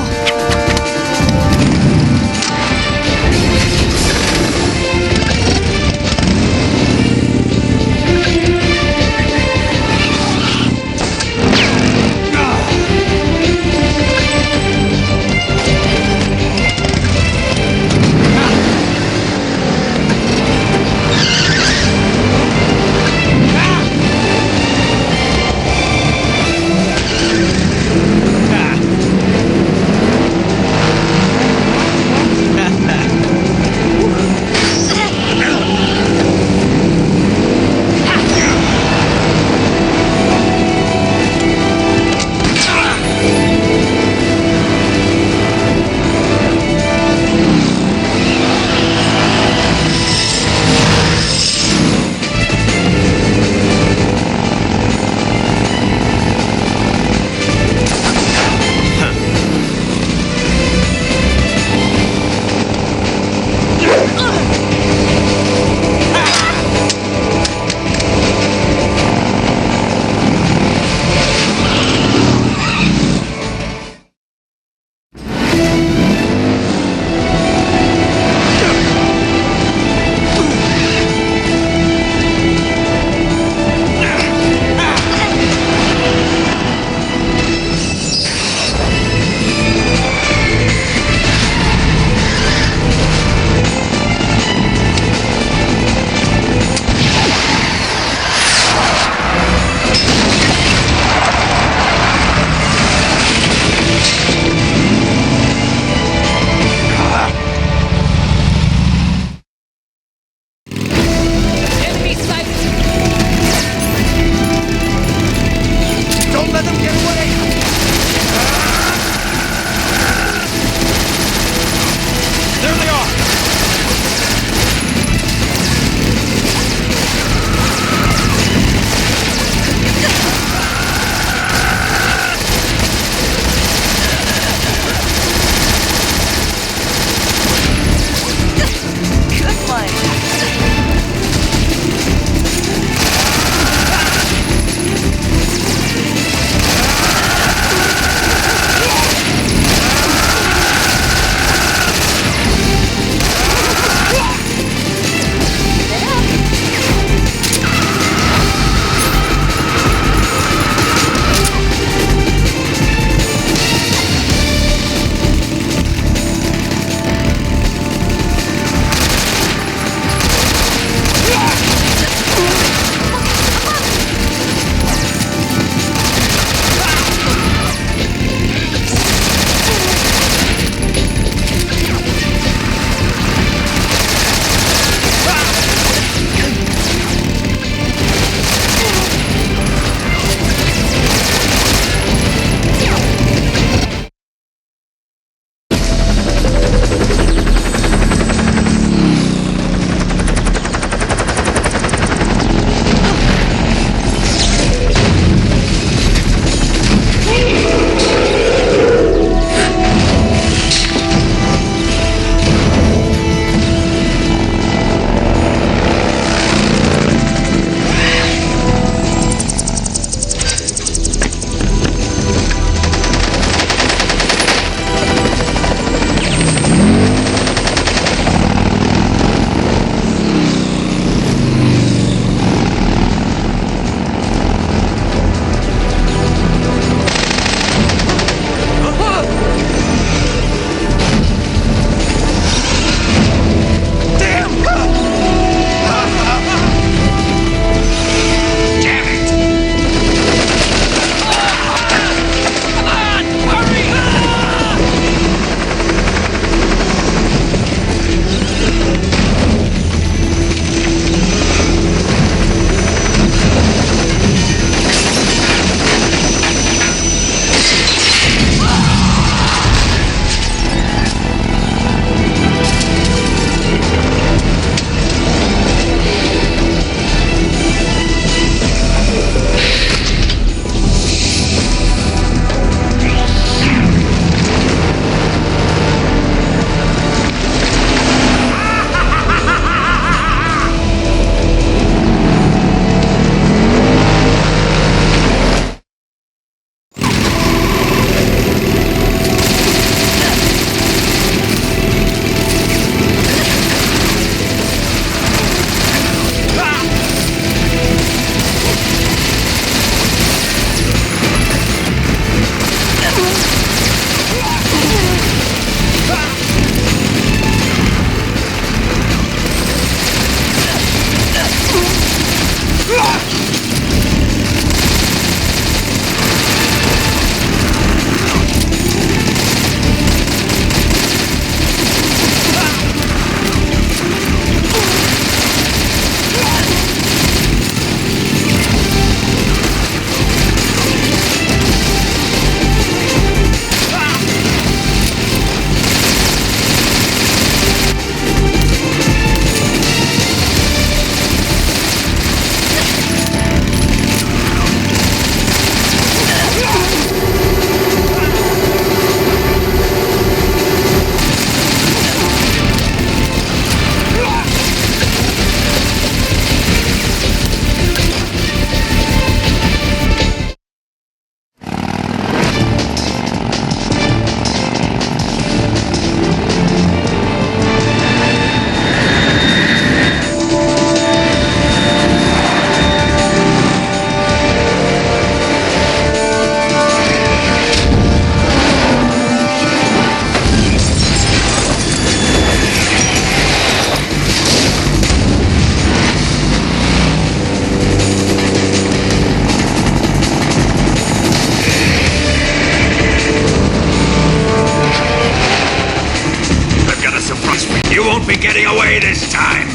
A: getting away this time!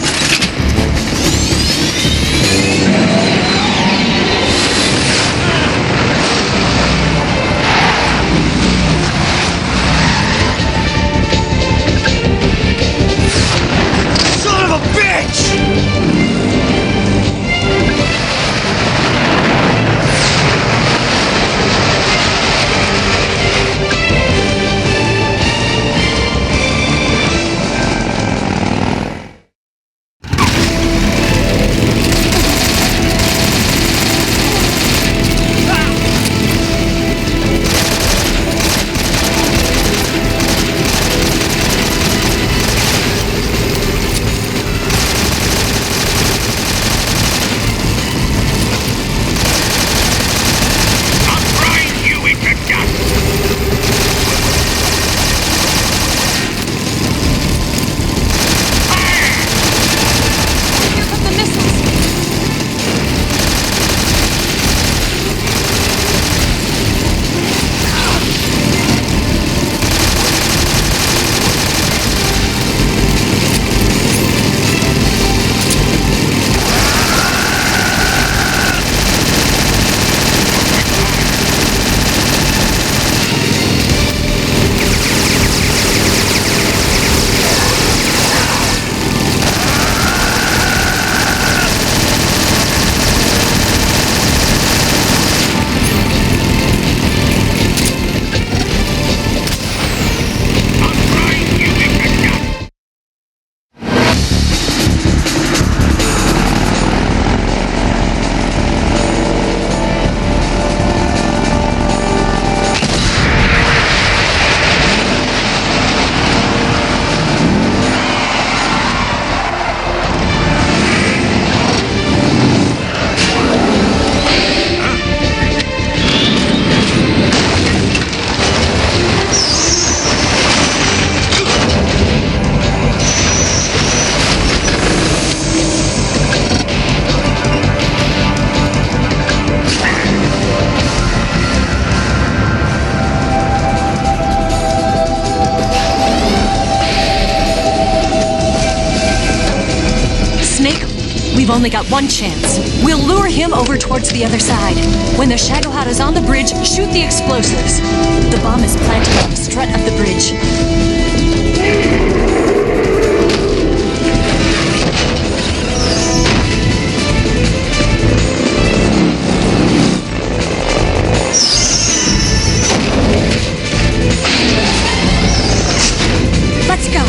D: Son of a bitch!
B: We've only got one chance. We'll lure him over towards the other side. When the Shagohod is on the bridge, shoot the explosives. The bomb is planted on the strut of the bridge. Let's go.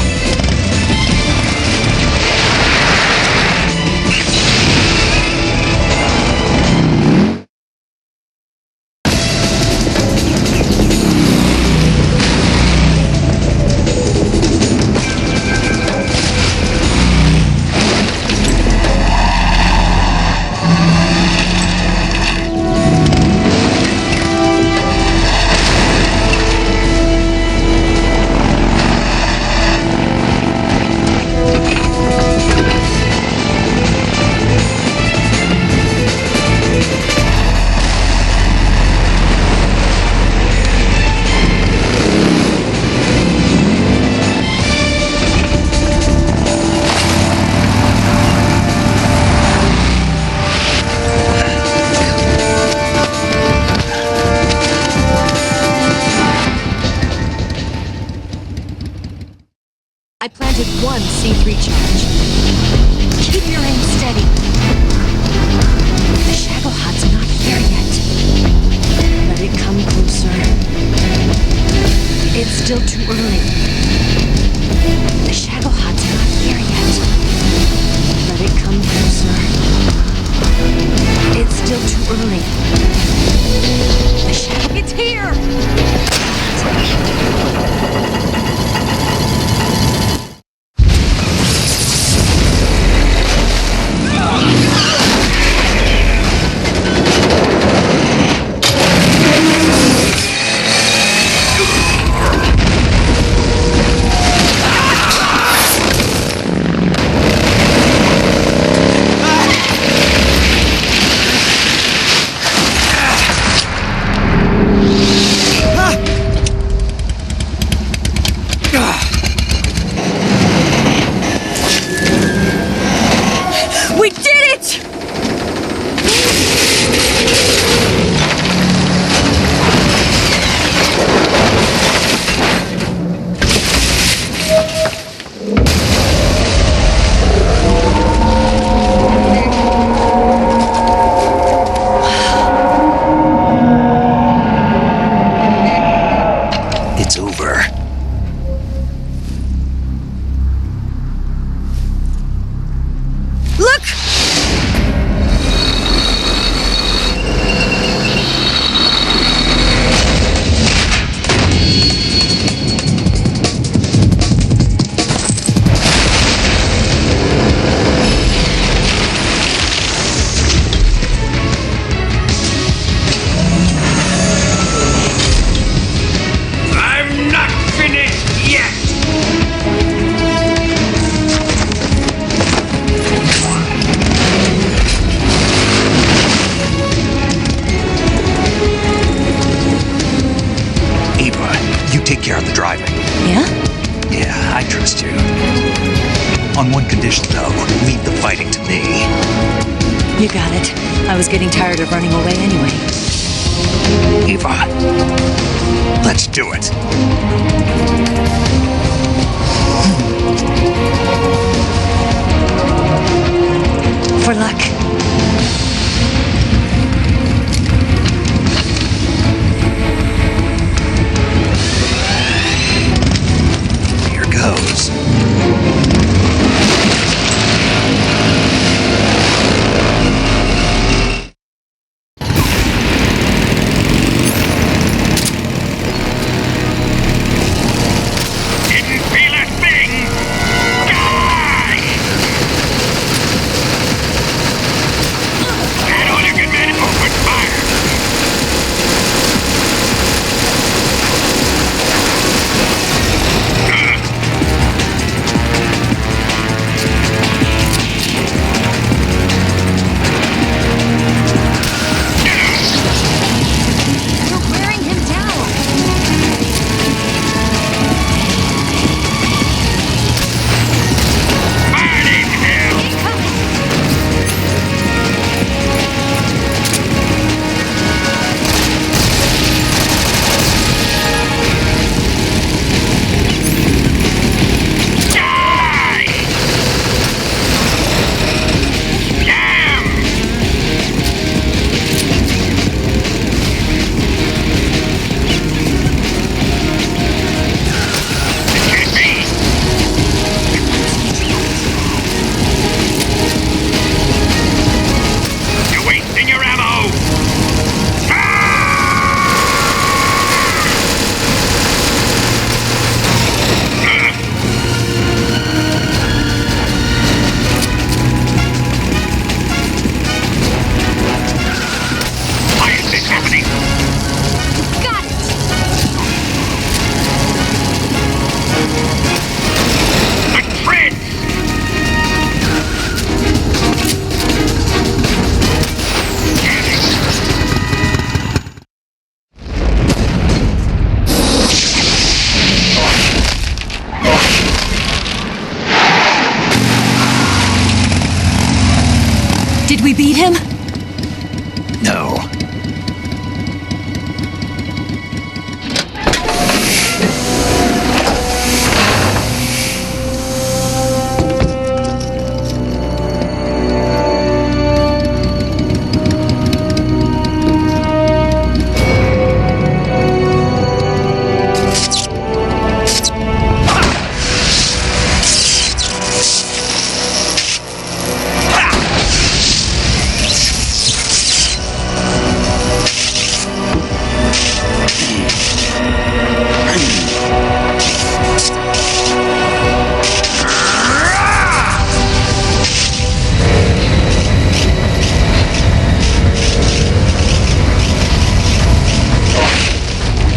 B: I planted one C3 charge. Keep your aim steady. The Shagohod's not here yet. Let it come closer. It's still too early. The Shagohod's not here yet. Let it come closer. It's still too early. The Shadow... It's here!
E: care of the driving.
B: Yeah?
E: Yeah, I trust you. On one condition, though. Leave the fighting to me.
B: You got it. I was getting tired of running away anyway.
E: Eva, let's do it.
B: For luck.
E: Here goes.
A: Didn't feel a thing! Die! And all you can men open fire!
K: You're wearing him down.
A: Burning him!
K: Incoming.
A: Die! Damn! It can't be! You're wasting your ammo! Why is this happening?
K: Got it.
A: The treads!
B: Did we beat him?
E: No.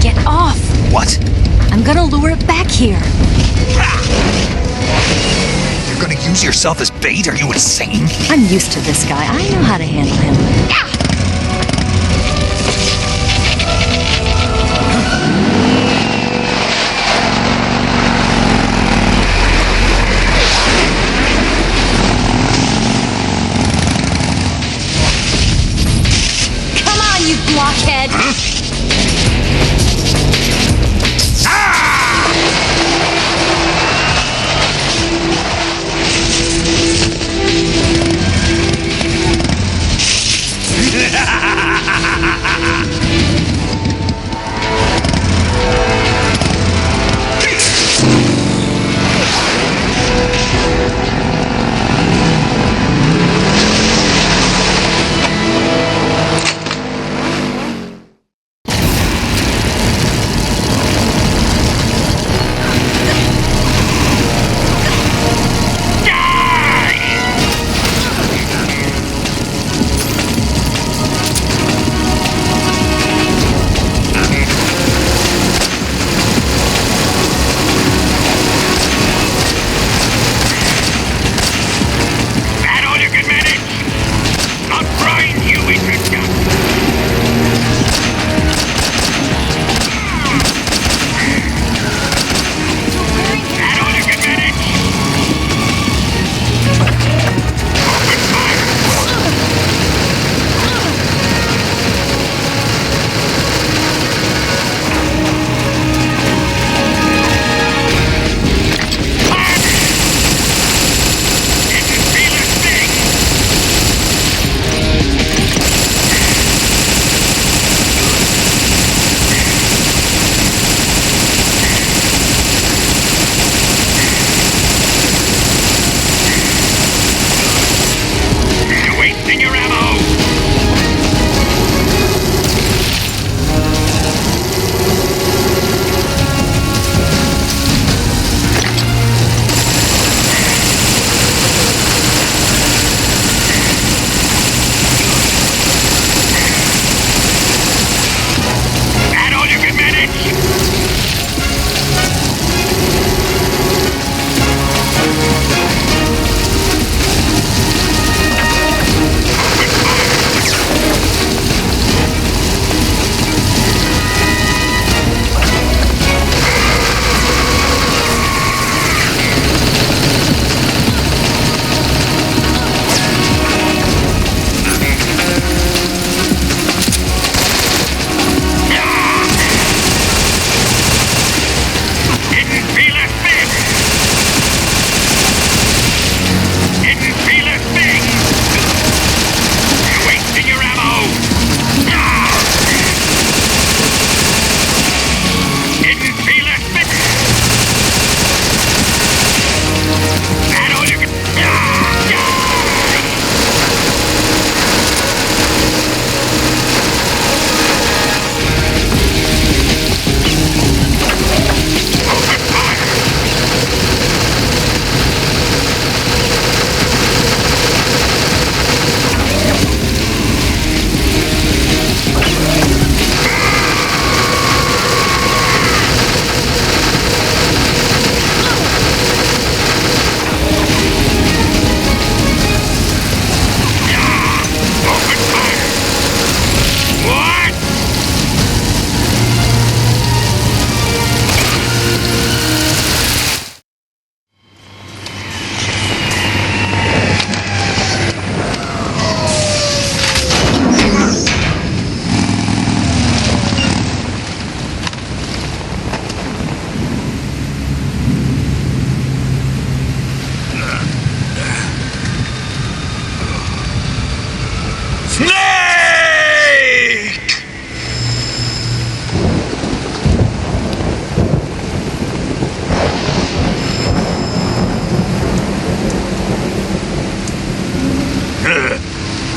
B: Get off!
E: What?
B: I'm gonna lure it back here.
E: You're gonna use yourself as bait? Are you insane?
B: I'm used to this guy. I know how to handle him. Come on, you blockhead!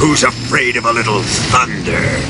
A: Who's afraid of a little thunder?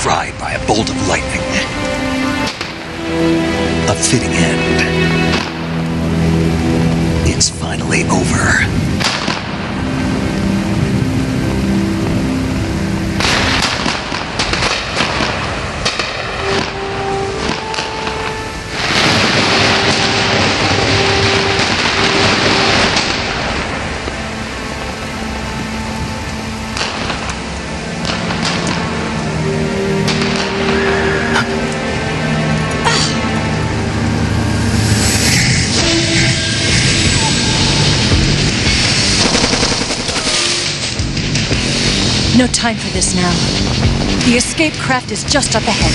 E: Fried by a bolt of lightning. A fitting end. It's finally over.
B: No time for this now. The escape craft is just up ahead.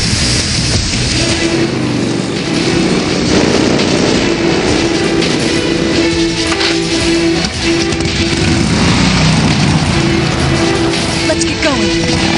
B: Let's get going.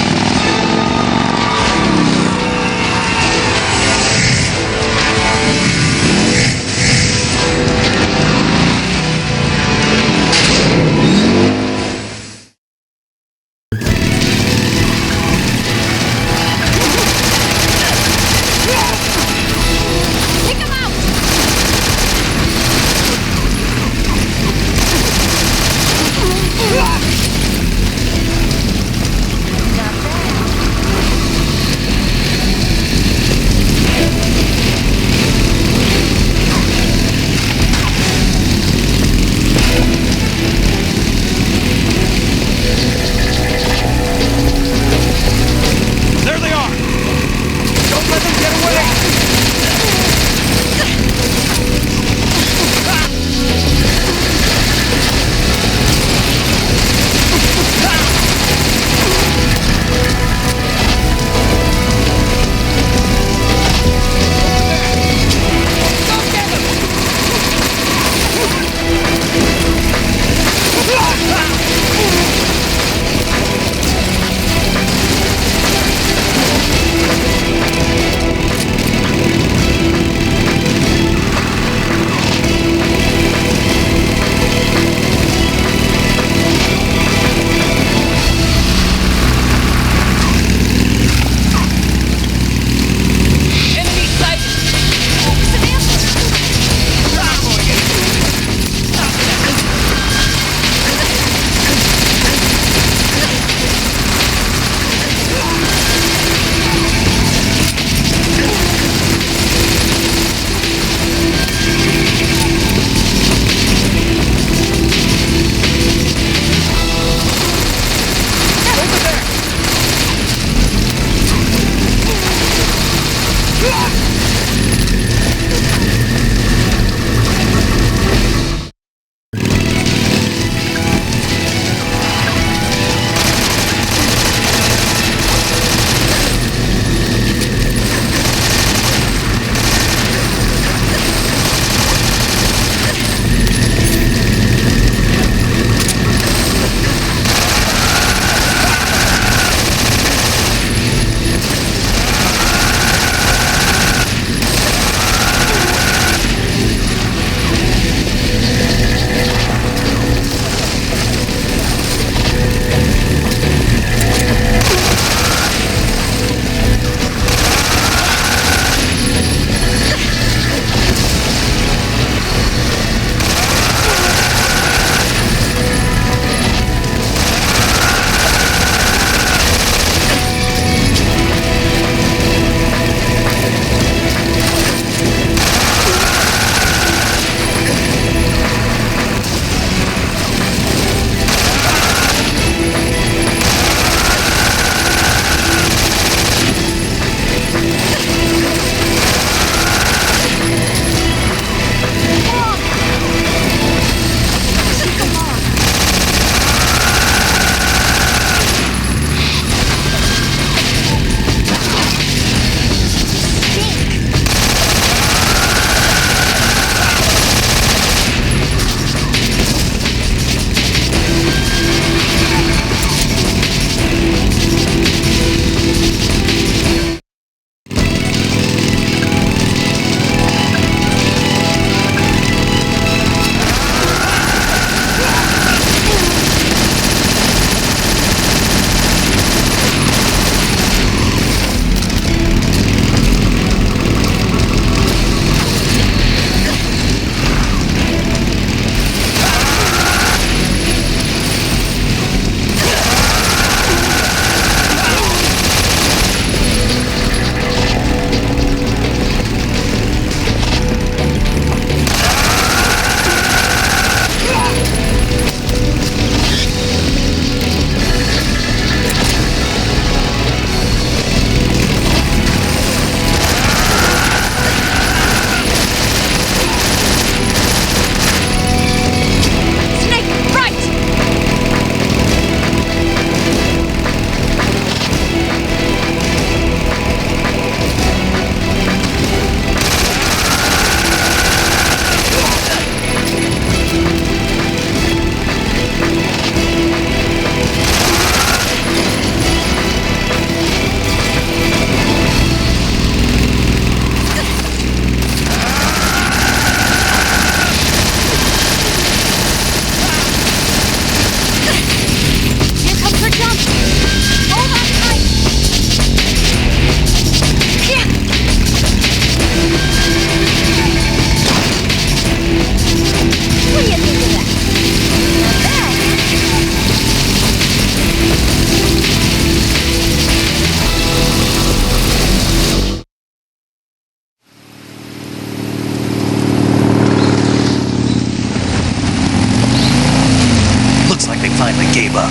E: gave up.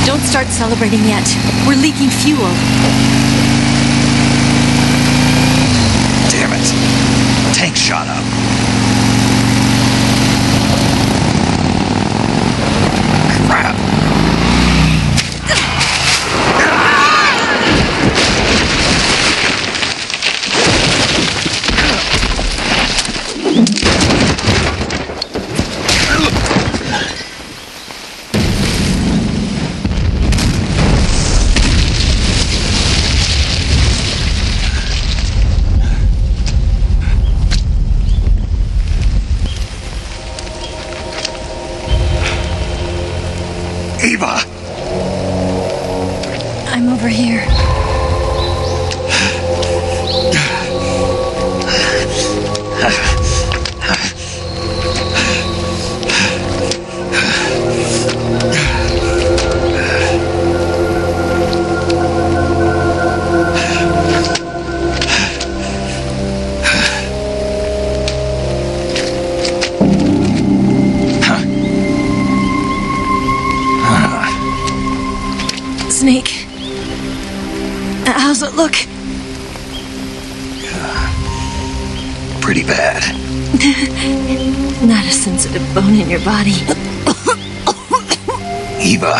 B: Don't start celebrating yet. We're leaking fuel.
E: Damn it. Tank shot up. Crap. Eva!
B: I'm over here. Snake, how's it look?
E: Pretty bad.
B: Not a sensitive bone in your body.
E: Eva,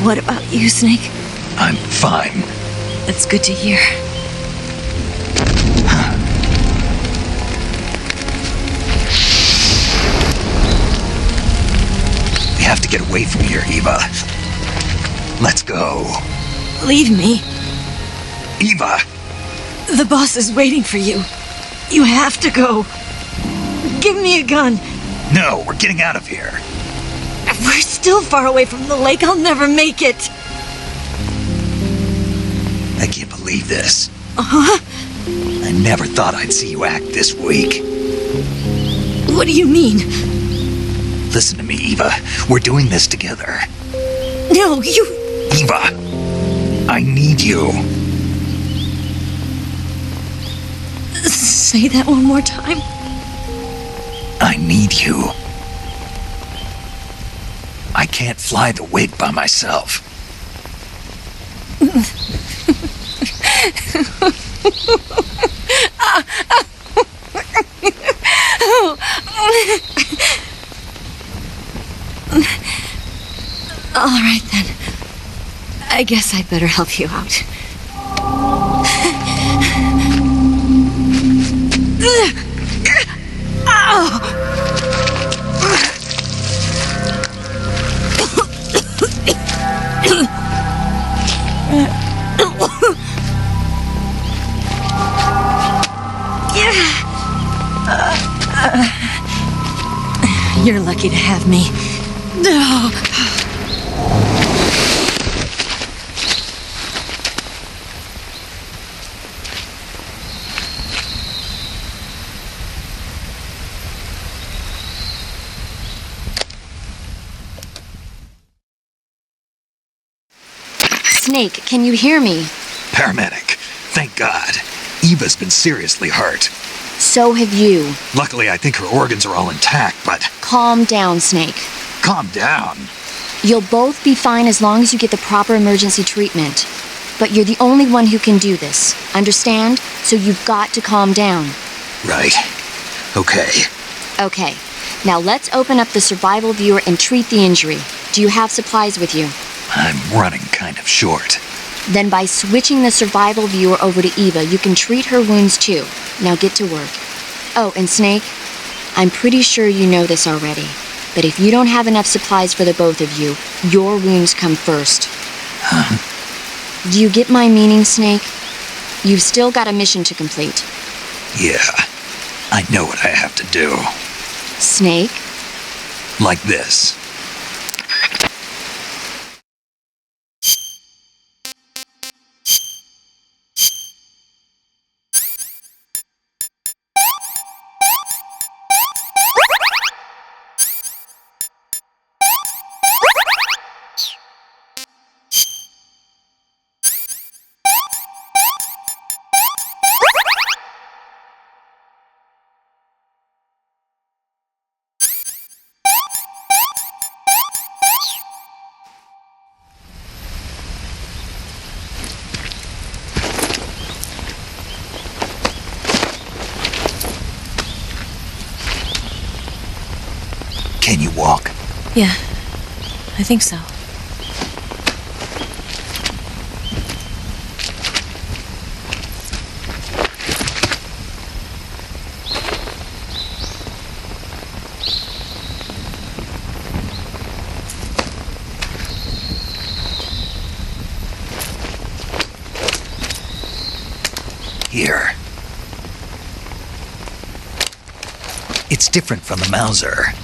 B: What about you, Snake?
E: I'm fine.
B: That's good to hear.
E: We have to get away from here, Eva. Let's go.
B: Leave me.
E: Eva!
B: The boss is waiting for you. You have to go. Give me a gun.
E: No, we're getting out of here.
B: We're still far away from the lake. I'll never make it.
E: I can't believe this.
B: Uh-huh.
E: I never thought I'd see you act this weak.
B: What do you mean?
E: Listen to me, Eva. We're doing this together.
B: No, you...
E: Eva, I need you.
B: Say that one more time.
E: I need you. I can't fly the wig by myself.
B: All right, then. I guess I'd better help you out. You're lucky to have me.
K: Snake, can you hear me?
E: Paramedic, thank God. Eva's been seriously hurt.
K: So have you.
E: Luckily, I think her organs are all intact, but
K: Calm down, Snake.
E: calm down.
K: You'll both be fine as long as you get the proper emergency treatment. But you're the only one who can do this. Understand? So you've got to calm down.
E: Right. Okay.
K: Okay. Now let's open up the survival viewer and treat the injury. Do you have supplies with you?
E: I'm running kind of short.
K: Then by switching the survival viewer over to Eva, you can treat her wounds too. Now get to work. Oh, and Snake, I'm pretty sure you know this already, but if you don't have enough supplies for the both of you, your wounds come first.
E: Huh?
K: Do you get my meaning, Snake? You've still got a mission to complete.
E: Yeah. I know what I have to do.
K: Snake?
E: Like this.
B: Yeah, I think so.
E: Here. It's different from the Mauser.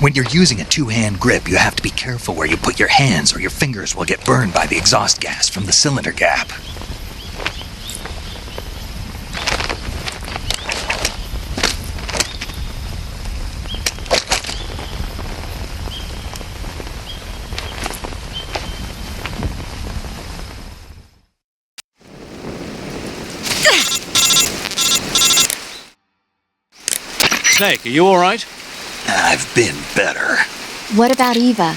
E: When you're using a two-hand grip, you have to be careful where you put your hands or your fingers will get burned by the exhaust gas from the cylinder gap.
F: Snake, are you all right?
E: I've been better.
K: What about Eva?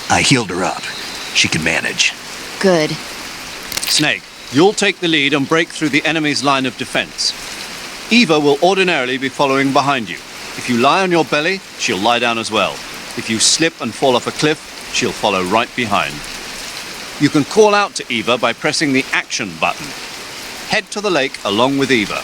E: I healed her up. She can manage.
K: Good.
F: Snake, you'll take the lead and break through the enemy's line of defense. Eva will ordinarily be following behind you. If you lie on your belly, she'll lie down as well. If you slip and fall off a cliff, she'll follow right behind. You can call out to Eva by pressing the action button. Head to the lake along with Eva.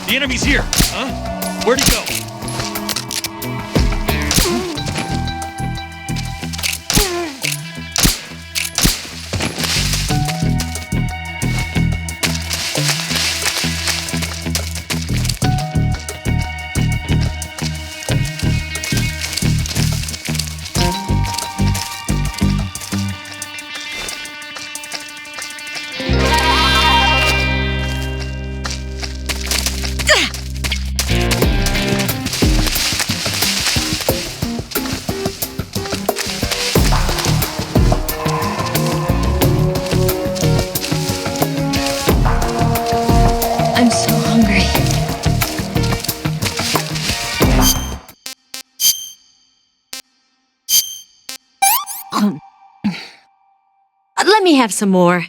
L: The enemy's here, huh? Where'd he go?
B: I'm so hungry. Let me have some more.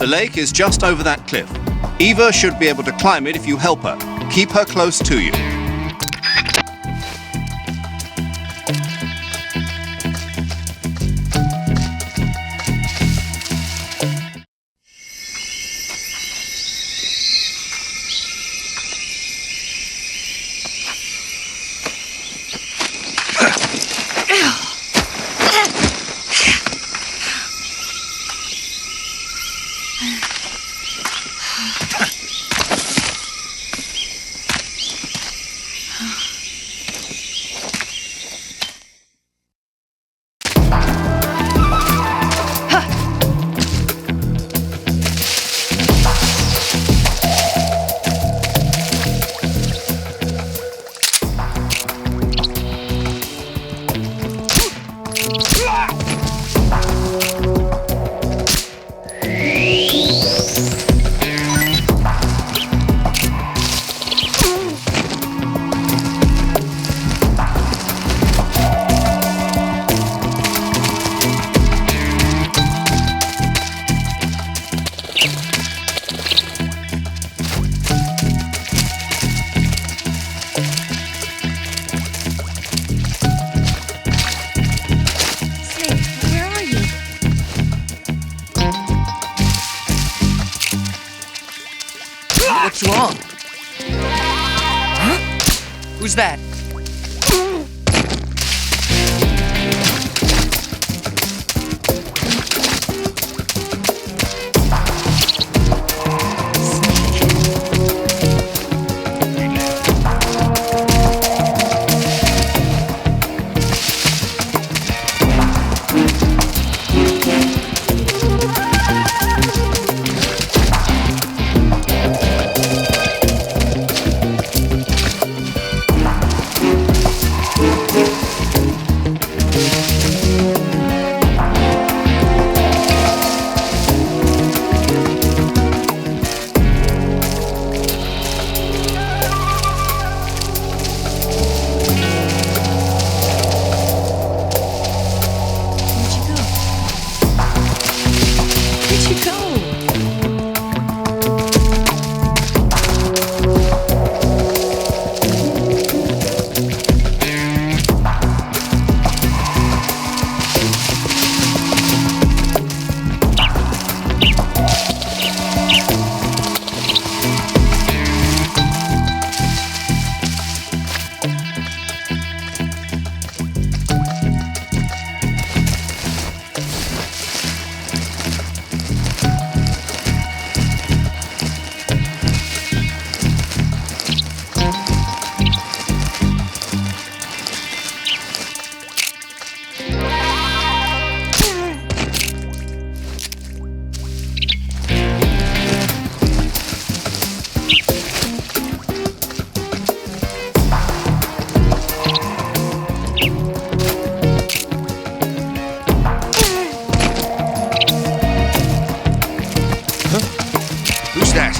F: The lake is just over that cliff. Eva should be able to climb it if you help her. Keep her close to you.
H: What's wrong? Huh? Who's that?
D: Who's that?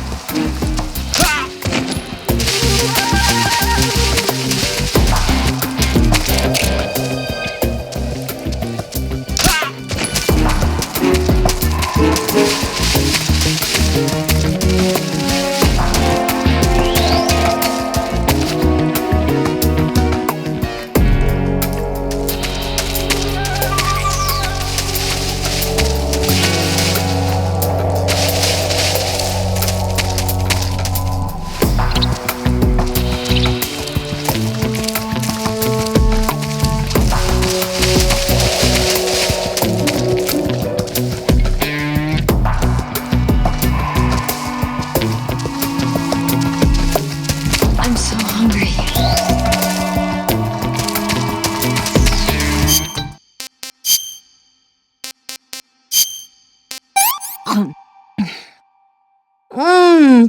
B: I'm so hungry.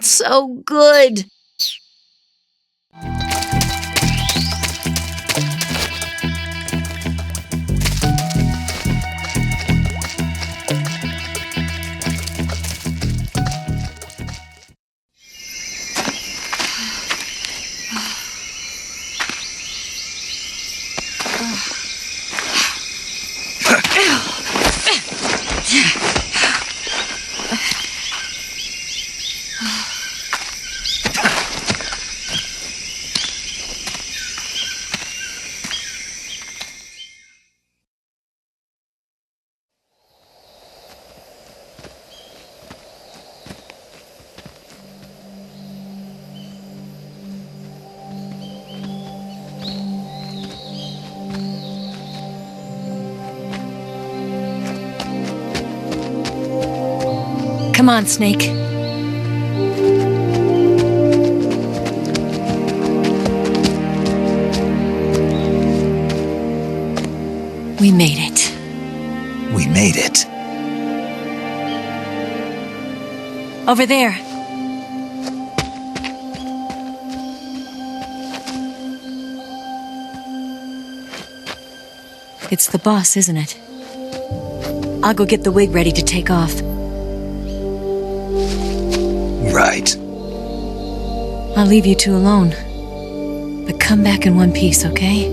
B: So good. Come on, Snake. We made it.
E: We made it.
B: Over there. It's the boss, isn't it? I'll go get the wig ready to take off.
E: Right.
B: I'll leave you two alone. But come back in one piece, okay?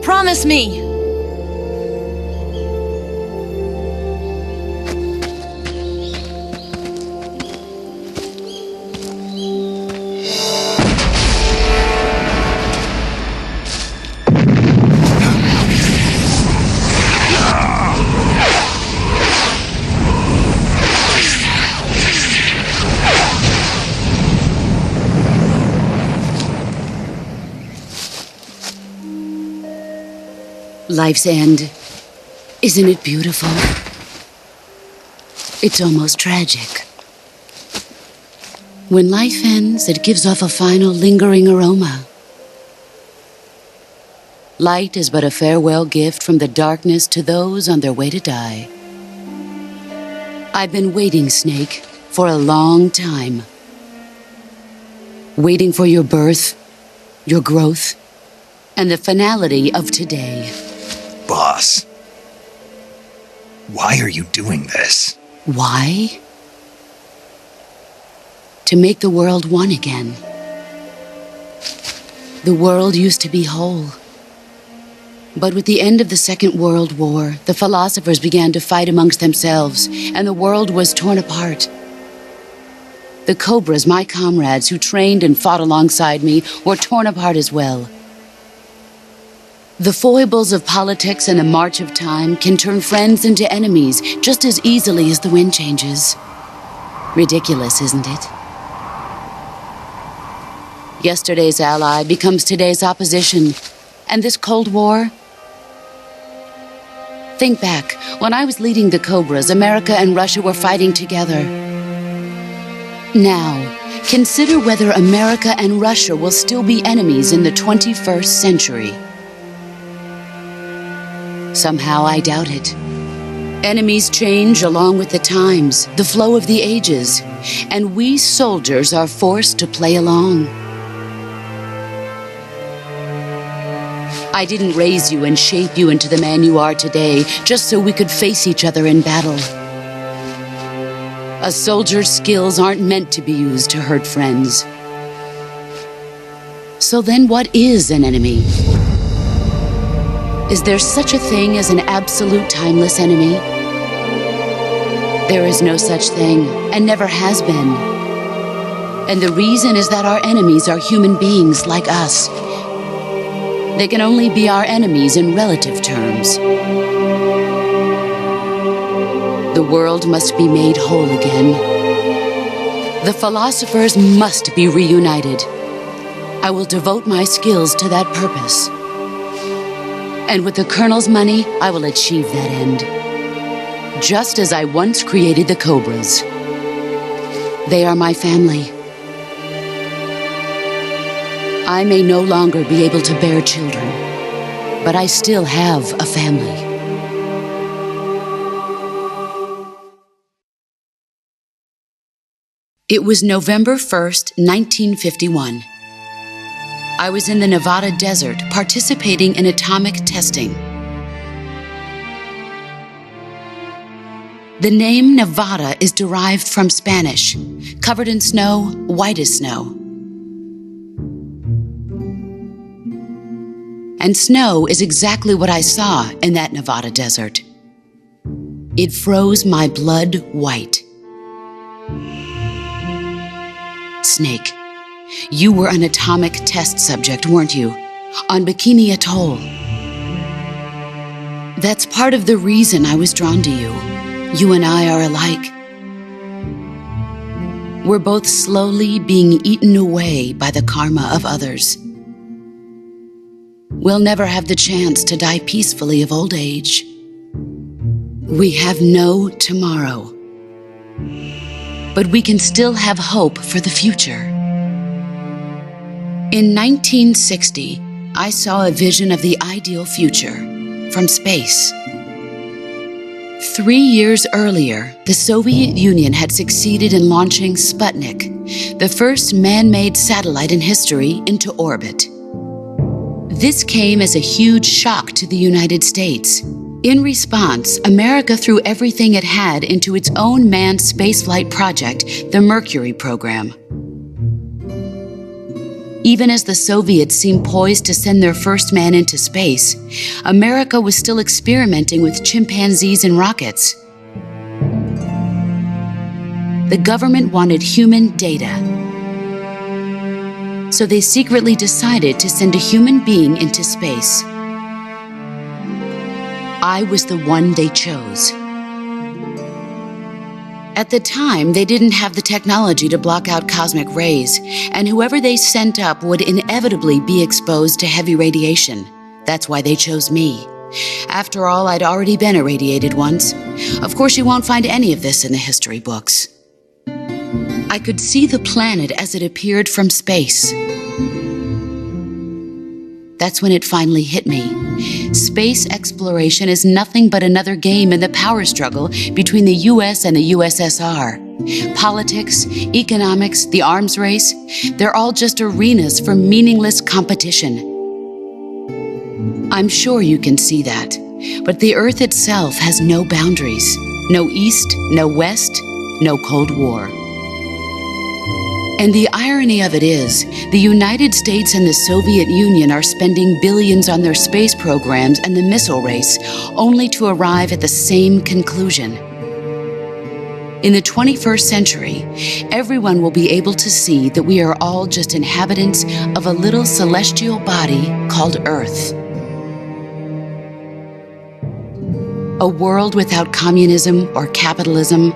B: Promise me!
C: Life's end. Isn't it beautiful? It's almost tragic. When life ends, it gives off a final lingering aroma. Light is but a farewell gift from the darkness to those on their way to die. I've been waiting, Snake, for a long time. Waiting for your birth, your growth, and the finality of today.
E: Boss, why are you doing this?
C: Why? To make the world one again. The world used to be whole. But with the end of the Second World War, the philosophers began to fight amongst themselves, and the world was torn apart. The Cobras, my comrades who trained and fought alongside me, were torn apart as well. The foibles of politics and the march of time can turn friends into enemies just as easily as the wind changes. Ridiculous, isn't it? Yesterday's ally becomes today's opposition. And this Cold War? Think back. When I was leading the Cobras, America and Russia were fighting together. Now, consider whether America and Russia will still be enemies in the 21st century. Somehow I doubt it. Enemies change along with the times, the flow of the ages, and we soldiers are forced to play along. I didn't raise you and shape you into the man you are today just so we could face each other in battle. A soldier's skills aren't meant to be used to hurt friends. So then what is an enemy? Is there such a thing as an absolute timeless enemy? There is no such thing, and never has been. And the reason is that our enemies are human beings like us. They can only be our enemies in relative terms. The world must be made whole again. The philosophers must be reunited. I will devote my skills to that purpose. And with the Colonel's money, I will achieve that end. Just as I once created the Cobras. They are my family. I may no longer be able to bear children, but I still have a family. It was November 1st, 1951. I was in the Nevada desert participating in atomic testing. The name Nevada is derived from Spanish, covered in snow, white as snow. And snow is exactly what I saw in that Nevada desert. It froze my blood white. Snake, you were an atomic test subject, weren't you? On Bikini Atoll. That's part of the reason I was drawn to you. You and I are alike. We're both slowly being eaten away by the karma of others. we'll never have the chance to die peacefully of old age. We have no tomorrow. But we can still have hope for the future. In 1960, I saw a vision of the ideal future from space. 3 years earlier, the Soviet Union had succeeded in launching Sputnik, the first man-made satellite in history, into orbit. This came as a huge shock to the United States. In response, America threw everything it had into its own manned spaceflight project, the Mercury program. Even as the Soviets seemed poised to send their first man into space, America was still experimenting with chimpanzees and rockets. The government wanted human data, so they secretly decided to send a human being into space. I was the one they chose. At the time, they didn't have the technology to block out cosmic rays, and whoever they sent up would inevitably be exposed to heavy radiation. That's why they chose me. After all, I'd already been irradiated once. Of course, you won't find any of this in the history books. I could see the planet as it appeared from space. That's when it finally hit me. Space exploration is nothing but another game in the power struggle between the US and the USSR. Politics, economics, the arms race, they're all just arenas for meaningless competition. I'm sure you can see that, but the Earth itself has no boundaries. No East, no West, no Cold War. And the irony of it is, the United States and the Soviet Union are spending billions on their space programs and the missile race, only to arrive at the same conclusion. In the 21st century, everyone will be able to see that we are all just inhabitants of a little celestial body called Earth. A world without communism or capitalism,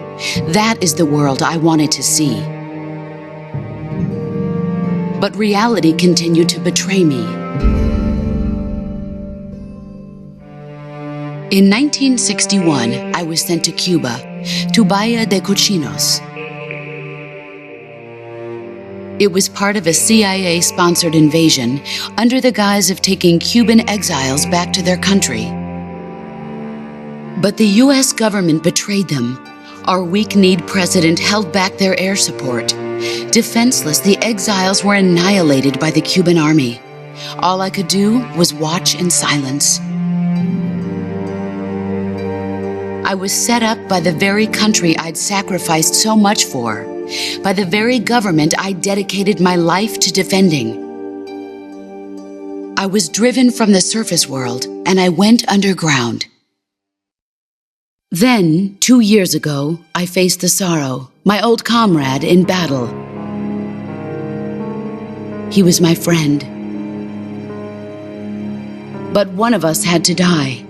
C: that is the world I wanted to see. But reality continued to betray me. In 1961, I was sent to Cuba, to Bahia de Cochinos. It was part of a CIA-sponsored invasion under the guise of taking Cuban exiles back to their country. But the US government betrayed them. Our weak-kneed president held back their air support. Defenseless, the exiles were annihilated by the Cuban army. All I could do was watch in silence. I was set up by the very country I'd sacrificed so much for, by the very government I dedicated my life to defending. I was driven from the surface world, and I went underground. Then, 2 years ago, I faced the Sorrow, my old comrade in battle. He was my friend. But one of us had to die.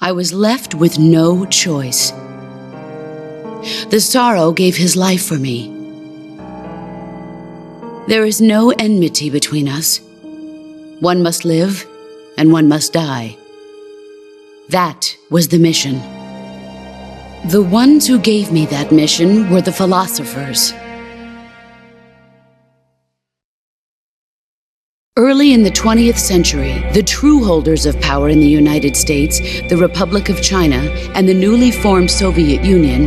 C: I was left with no choice. The Sorrow gave his life for me. There is no enmity between us. One must live, and one must die. That was the mission. The ones who gave me that mission were the philosophers. Early in the 20th century, the true holders of power in the United States, the Republic of China, and the newly formed Soviet Union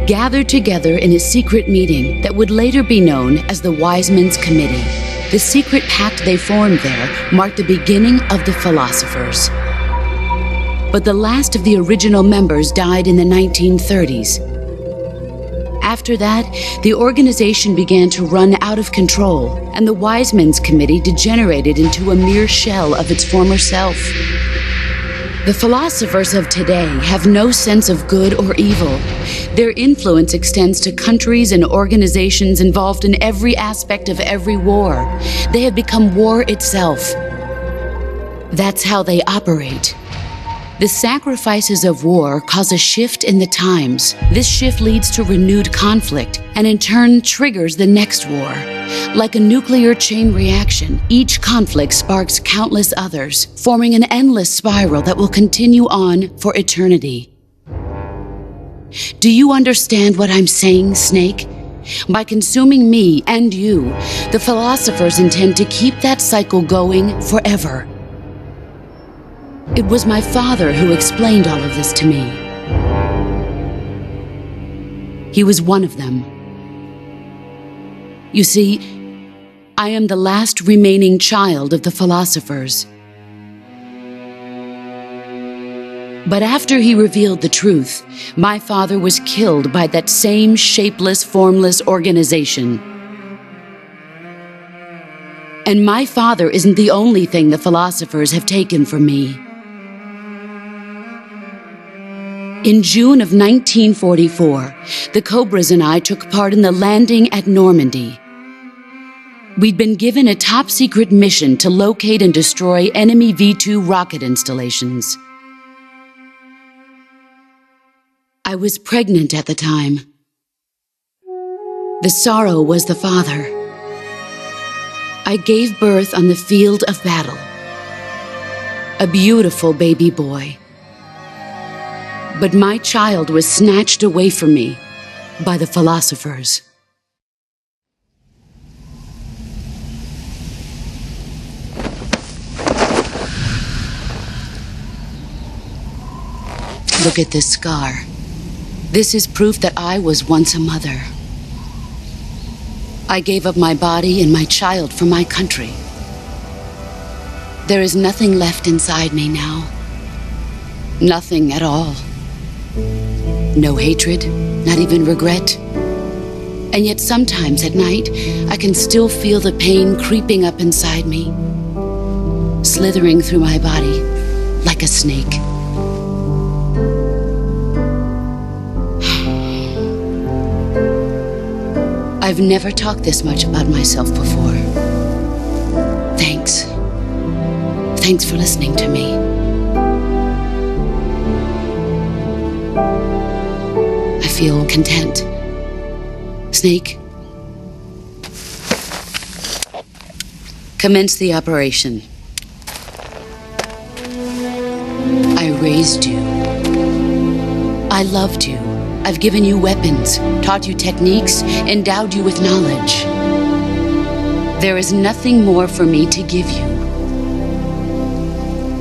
C: gathered together in a secret meeting that would later be known as the Wise Men's Committee. The secret pact they formed there marked the beginning of the philosophers. But the last of the original members died in the 1930s. After that, the organization began to run out of control, and the Wise Men's Committee degenerated into a mere shell of its former self. The philosophers of today have no sense of good or evil. Their influence extends to countries and organizations involved in every aspect of every war. They have become war itself. That's how they operate. The sacrifices of war cause a shift in the times. This shift leads to renewed conflict and in turn triggers the next war. Like a nuclear chain reaction, each conflict sparks countless others, forming an endless spiral that will continue on for eternity. Do you understand what I'm saying, Snake? By consuming me and you, the philosophers intend to keep that cycle going forever. It was my father who explained all of this to me. He was one of them. You see, I am the last remaining child of the philosophers. But after he revealed the truth, my father was killed by that same shapeless, formless organization. And my father isn't the only thing the philosophers have taken from me. In June of 1944, the Cobras and I took part in the landing at Normandy. We'd been given a top-secret mission to locate and destroy enemy V-2 rocket installations. I was pregnant at the time. The sorrow was the father. I gave birth on the field of battle. A beautiful baby boy. But my child was snatched away from me by the philosophers. Look at this scar. This is proof that I was once a mother. I gave up my body and my child for my country. There is nothing left inside me now. Nothing at all. No hatred, not even regret. And yet sometimes at night, I can still feel the pain creeping up inside me, slithering through my body like a snake. I've never talked this much about myself before. Thanks. Thanks for listening to me. I feel content. Snake, commence the operation. I raised you. I loved you. I've given you weapons, taught you techniques, endowed you with knowledge. There is nothing more for me to give you.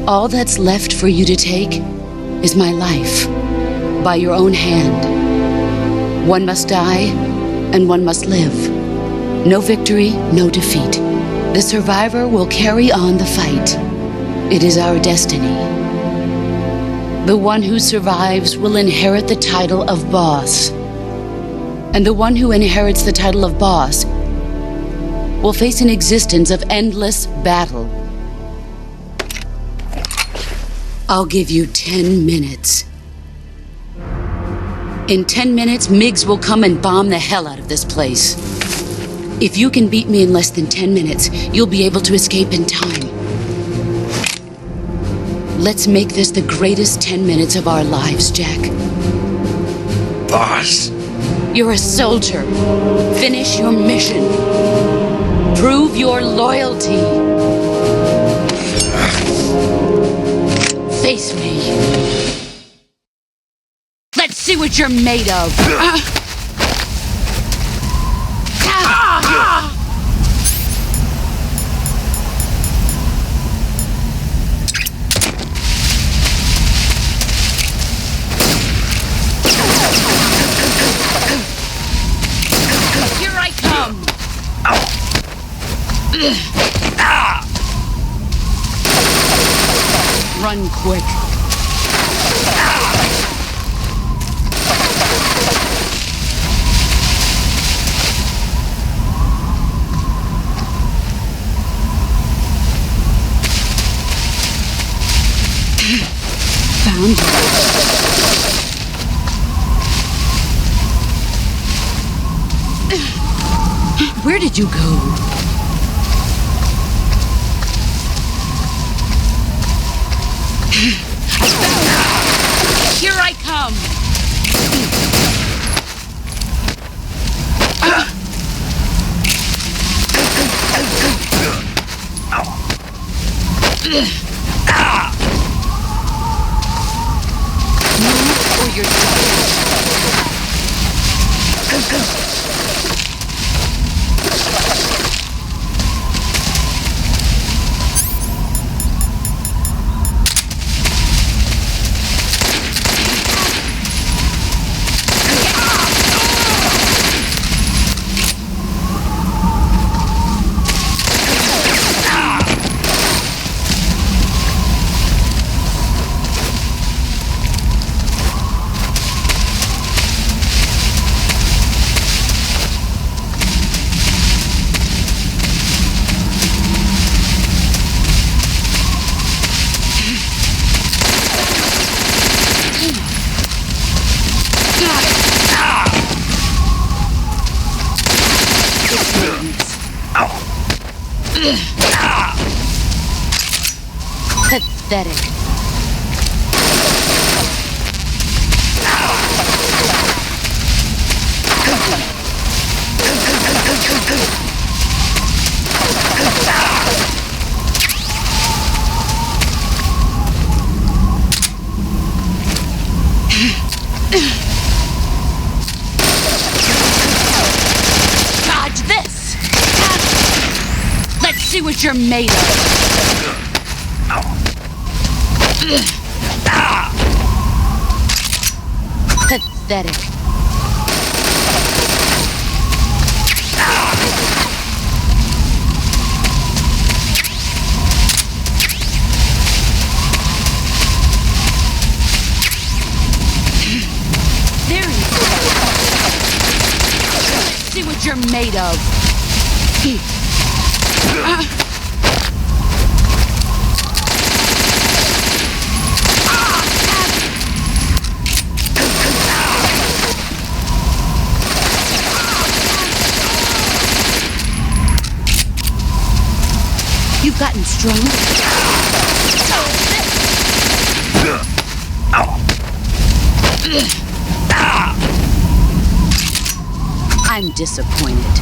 C: All that's left for you to take is my life, by your own hand. One must die, and one must live. No victory, no defeat. The survivor will carry on the fight. It is our destiny. The one who survives will inherit the title of boss. And the one who inherits the title of boss will face an existence of endless battle. I'll give you 10 minutes. In 10 minutes, MiGs will come and bomb the hell out of this place. If you can beat me in less than 10 minutes, you'll be able to escape in time. Let's make this the greatest 10 minutes of our lives, Jack.
A: Boss.
C: You're a soldier. Finish your mission. Prove your loyalty. Face me. Let's see what you're made of. Here I come. Run quick. Found you. Where did you go? I found you. you're done. Pathetic. Dodge this! Let's see what you're made of. Pathetic. There you go. Let's see what you're made of. You've gotten stronger. I'm disappointed.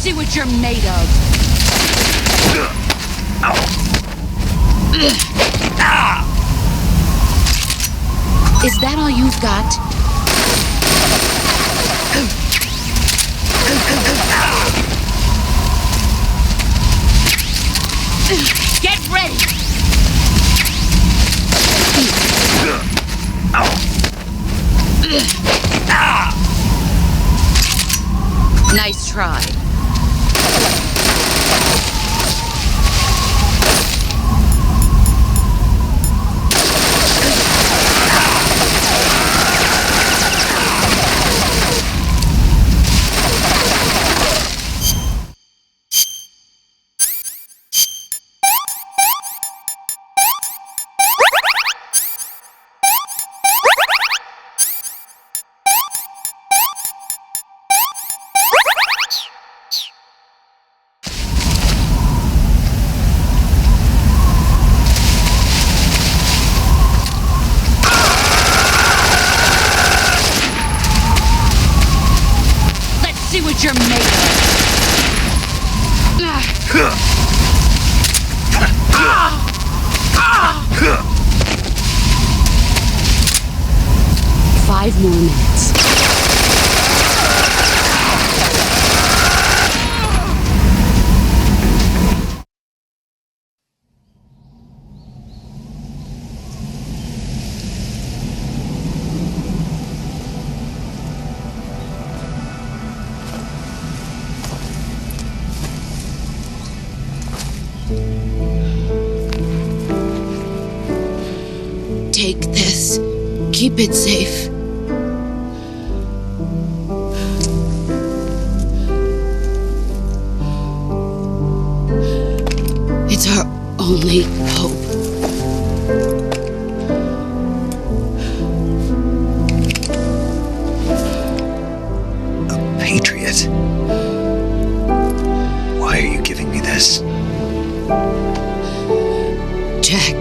C: See what you're made of. Is that all you've got? Get ready! Nice try. See what you're made of. 5 more minutes. Take this. Keep it safe. It's our only hope.
E: A patriot? Why are you giving me this?
C: Jack.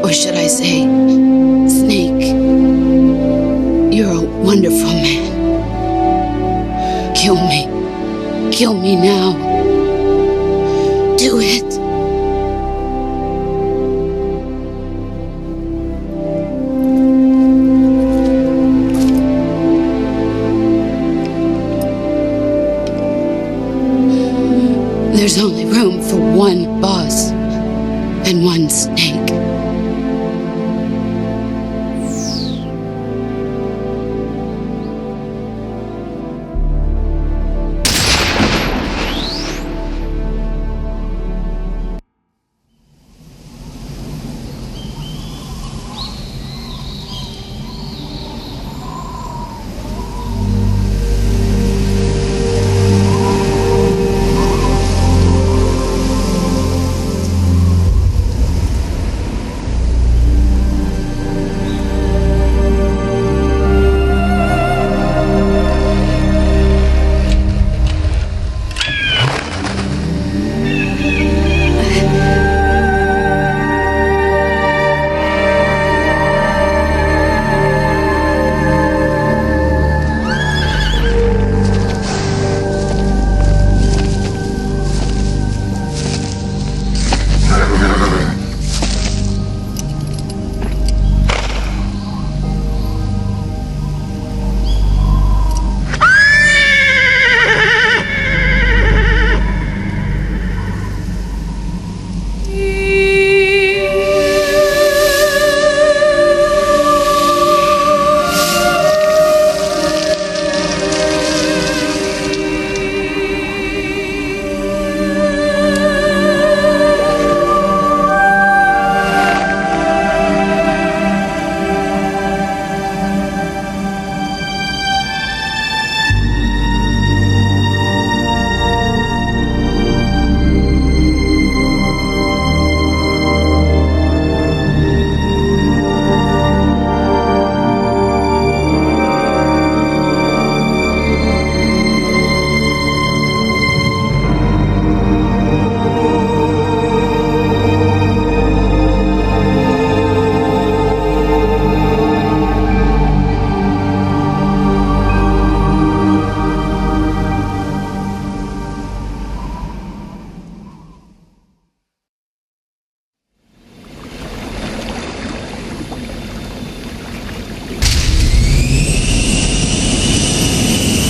C: Or should I say, Snake. You're a wonderful man. Kill me. Kill me now. Do it. There's only room for one boss and one snake.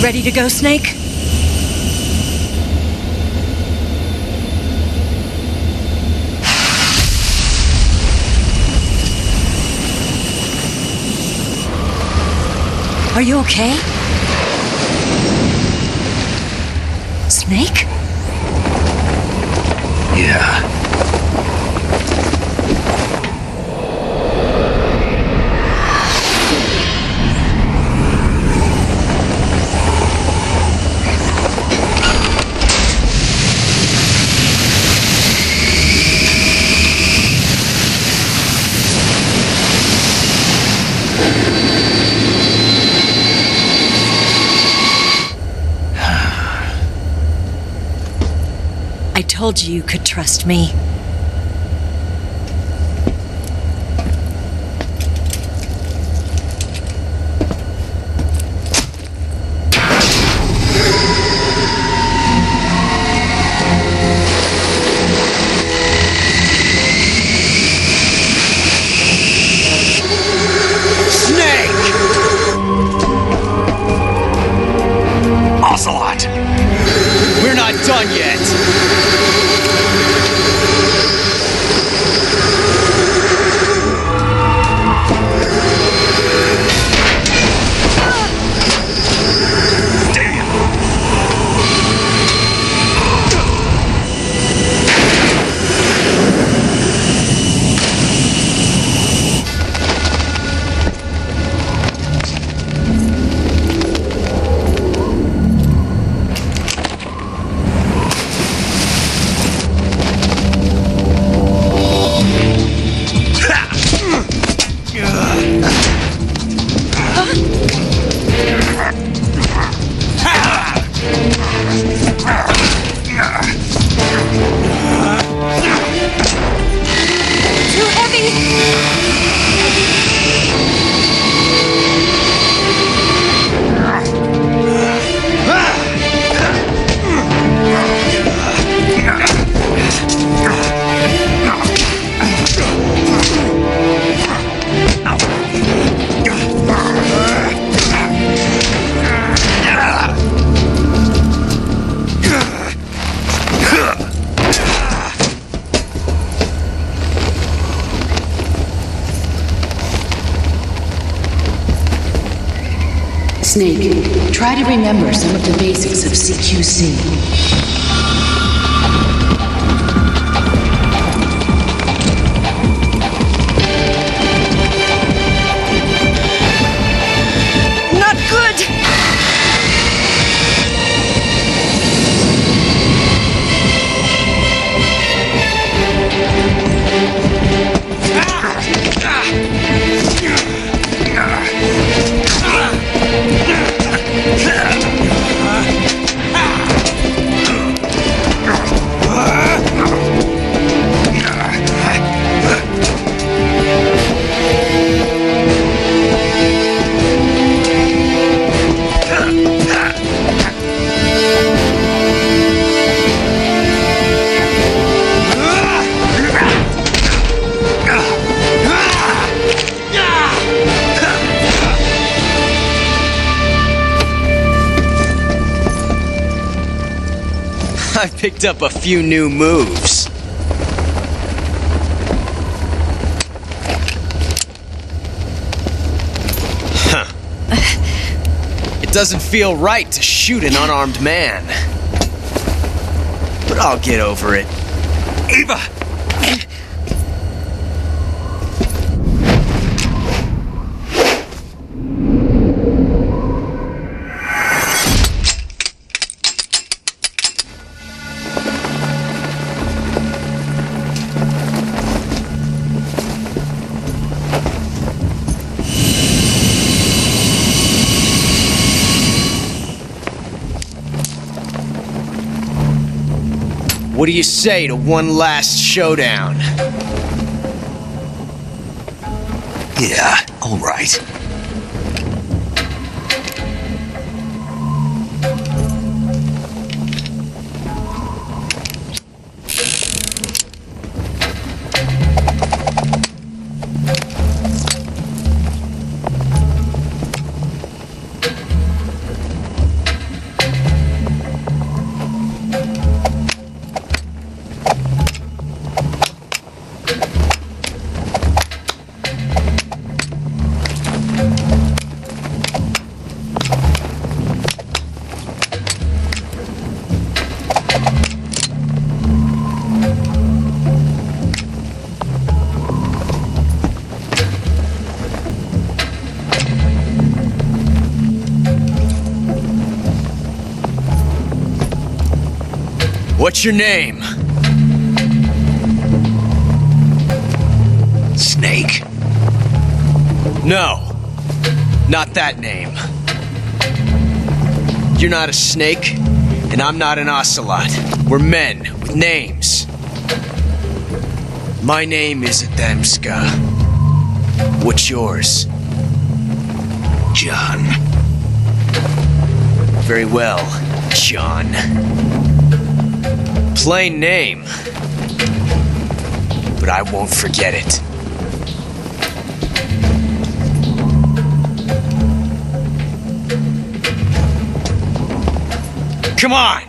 B: Ready to go, Snake? Are you okay? Snake?
E: Yeah.
B: I told you could trust me.
D: Ocelot! We're not done yet!
C: Snake, try to remember some of the basics of CQC.
B: Not good!
D: I picked up a few new moves. Huh. It doesn't feel right to shoot an unarmed man. But I'll get over it.
A: Eva!
D: What do you say to one last showdown?
E: Yeah, all right.
D: What's your name?
E: Snake.
D: No, not that name. You're not a snake, and I'm not an ocelot. We're men with names. My name is Adamska. What's yours?
E: John.
D: Very well, John. Plain name, but I won't forget it. Come on!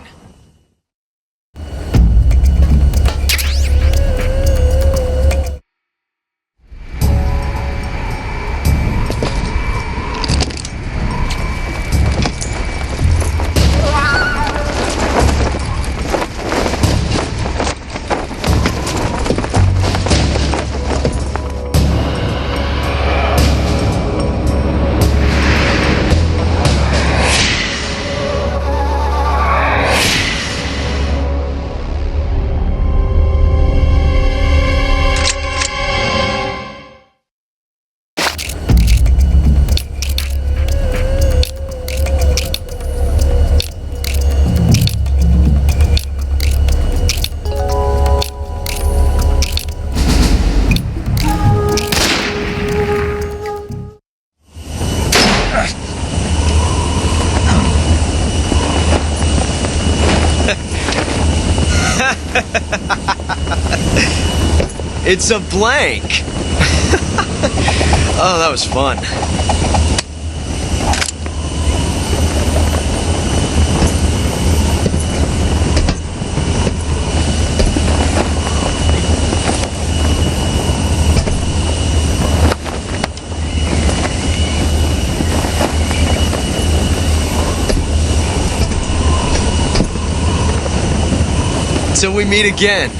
D: It's a blank. Oh, that was fun. Till we meet again,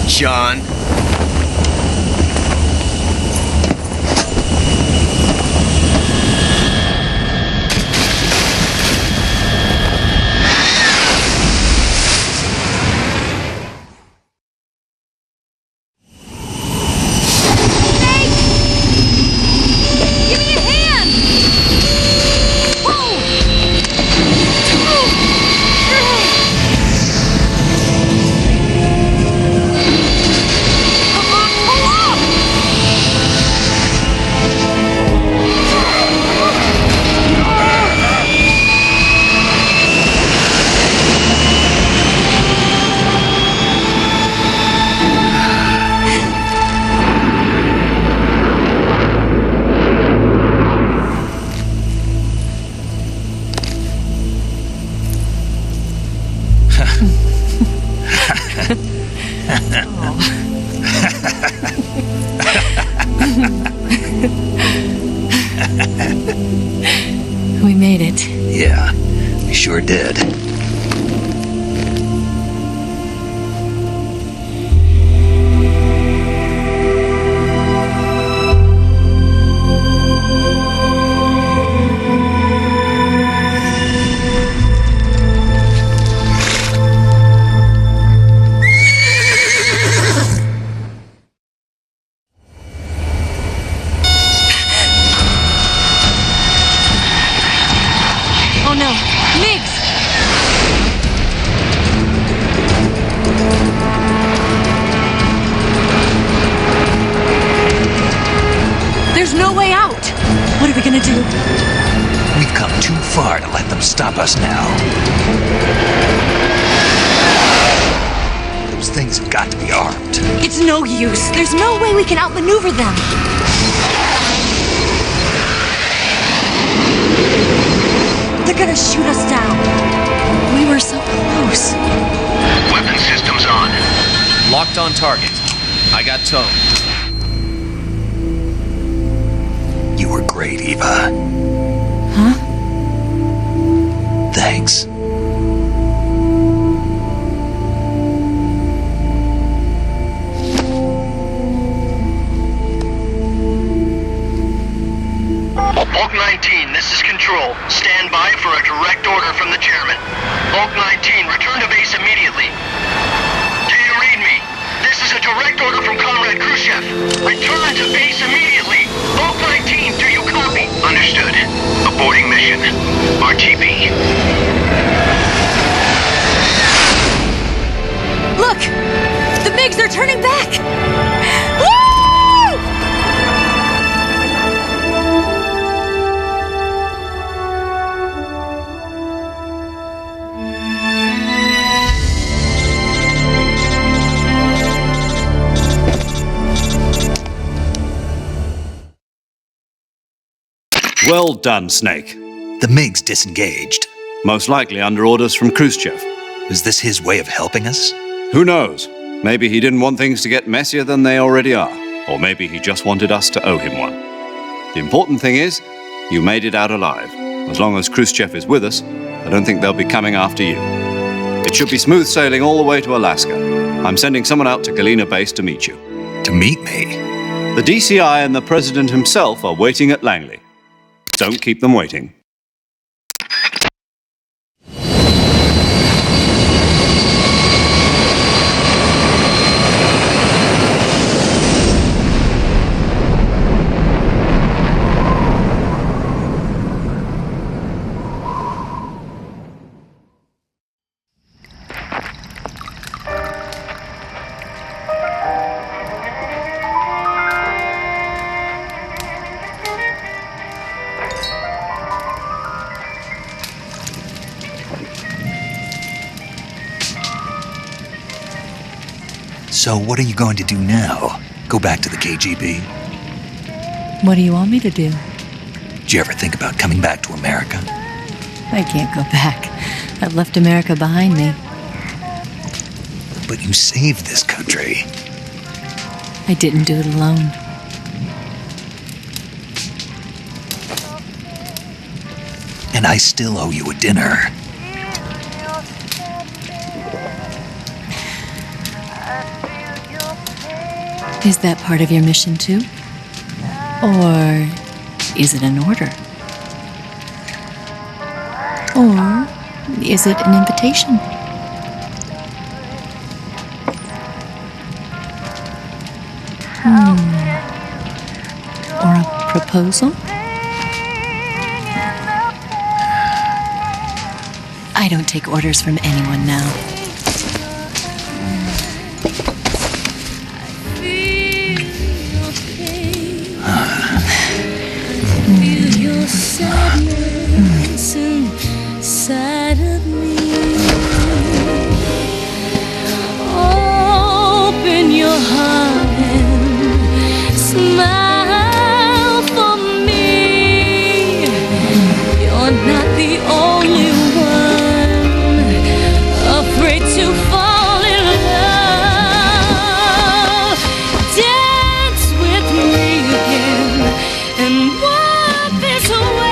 D: John.
B: We made it.
E: Yeah, we sure did.
B: Oh no, Migs! There's no way out! What are we gonna do?
E: We've come too far to let them stop us now. Those things have got to be armed.
B: It's no use. There's no way we can outmaneuver them. They're gonna shoot us down. We were so close.
G: Weapon systems on.
D: Locked on target. I got towed.
E: You were great, Eva.
B: Huh?
E: Thanks.
G: Bulk 19, this is Control. Stand by for a direct order from the chairman. Bulk 19, return to base immediately. Do you read me? This is a direct order from Comrade Khrushchev. Return to base immediately. Bulk 19, do you copy? Understood. Aborting mission. RTB.
B: Look! The MiGs are turning back! Woo!
F: Well done, Snake.
E: The MiGs disengaged.
F: Most likely under orders from Khrushchev.
E: Is this his way of helping us?
F: Who knows? Maybe he didn't want things to get messier than they already are. Or maybe he just wanted us to owe him one. The important thing is, you made it out alive. As long as Khrushchev is with us, I don't think they'll be coming after you. It should be smooth sailing all the way to Alaska. I'm sending someone out to Galena Base to meet you.
E: To meet me?
F: The DCI and the President himself are waiting at Langley. Don't keep them waiting.
E: So what are you going to do now? Go back to the KGB?
B: What do you want me to do?
E: Did you ever think about coming back to America?
B: I can't go back. I've left America behind me.
E: But you saved this country.
B: I didn't do it alone.
E: And I still owe you a dinner.
B: Is that part of your mission too? Or is it an order? Or is it an invitation? Or a proposal? I don't take orders from anyone now.
M: Inside of me. Open your heart and smile for me. You're not the only one afraid to fall in love. Dance with me again and walk this way.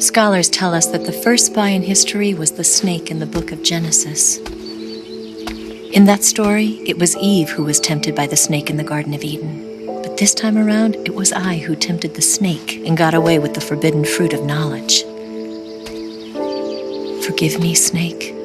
B: Scholars tell us that the first spy in history was the snake in the book of Genesis. In that story, it was Eve who was tempted by the snake in the Garden of Eden. But this time around, it was I who tempted the snake and got away with the forbidden fruit of knowledge. Forgive me, snake.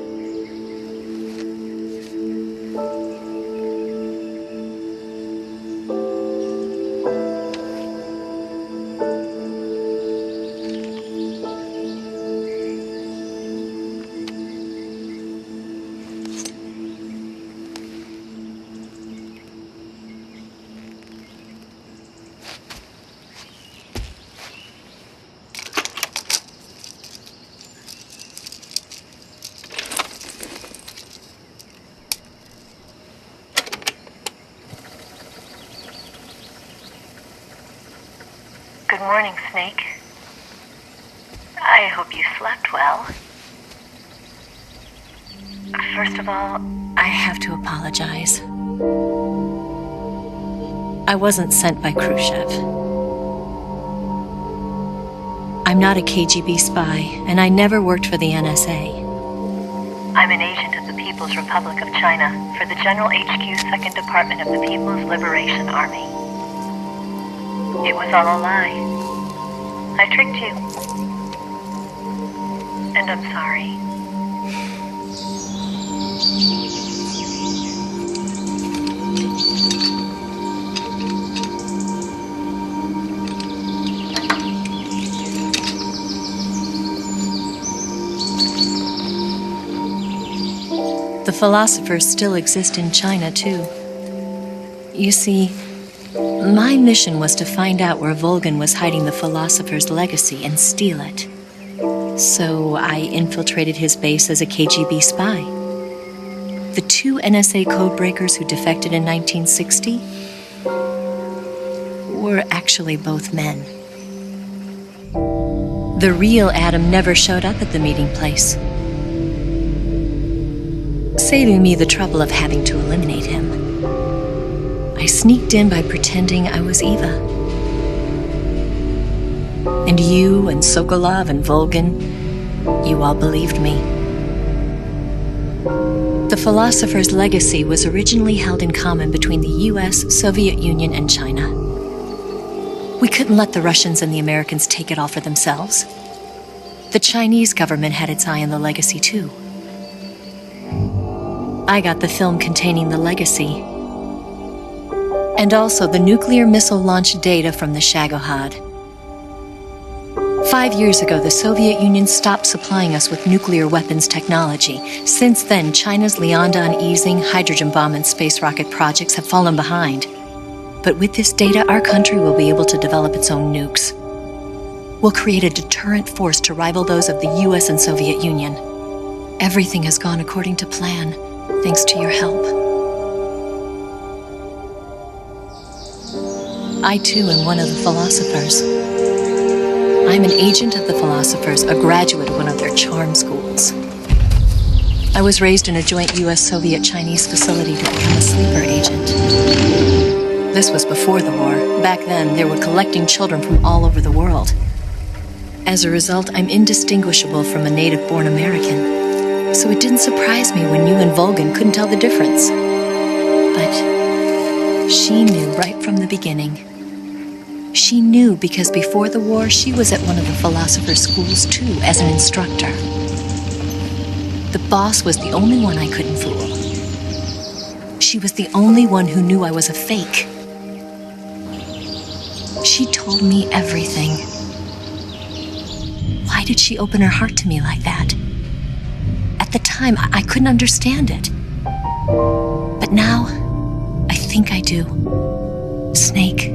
N: Good morning, Snake. I hope you slept well. First of all,
B: I have to apologize. I wasn't sent by Khrushchev. I'm not a KGB spy, and I never worked for the NSA.
N: I'm an agent of the People's Republic of China for the General HQ 2nd Department of the People's Liberation Army. It was all a lie. I tricked you. And I'm sorry.
B: The philosophers still exist in China, too. You see, my mission was to find out where Volgan was hiding the philosopher's legacy and steal it. So I infiltrated his base as a KGB spy. The two NSA codebreakers who defected in 1960 were actually both men. The real Adam never showed up at the meeting place, saving me the trouble of having to eliminate him. I sneaked in by pretending I was Eva. And you and Sokolov and Volgin, you all believed me. The philosopher's legacy was originally held in common between the US, Soviet Union, and China. We couldn't let the Russians and the Americans take it all for themselves. The Chinese government had its eye on the legacy too. I got the film containing the legacy, and also the nuclear missile launch data from the Shagohod. 5 years ago, the Soviet Union stopped supplying us with nuclear weapons technology. Since then, China's Liaodong easing, hydrogen bomb, and space rocket projects have fallen behind. But with this data, our country will be able to develop its own nukes. We'll create a deterrent force to rival those of the US and Soviet Union. Everything has gone according to plan, thanks to your help. I too am one of the philosophers. I'm an agent of the philosophers, a graduate of one of their charm schools. I was raised in a joint US-Soviet-Chinese facility to become a sleeper agent. This was before the war. Back then, they were collecting children from all over the world. As a result, I'm indistinguishable from a native-born American. So it didn't surprise me when you and Volgin couldn't tell the difference. But she knew right from the beginning. She knew because before the war, she was at one of the philosopher's schools too, as an instructor. The boss was the only one I couldn't fool. She was the only one who knew I was a fake. She told me everything. Why did she open her heart to me like that? At the time, I couldn't understand it. But now, I think I do. Snake.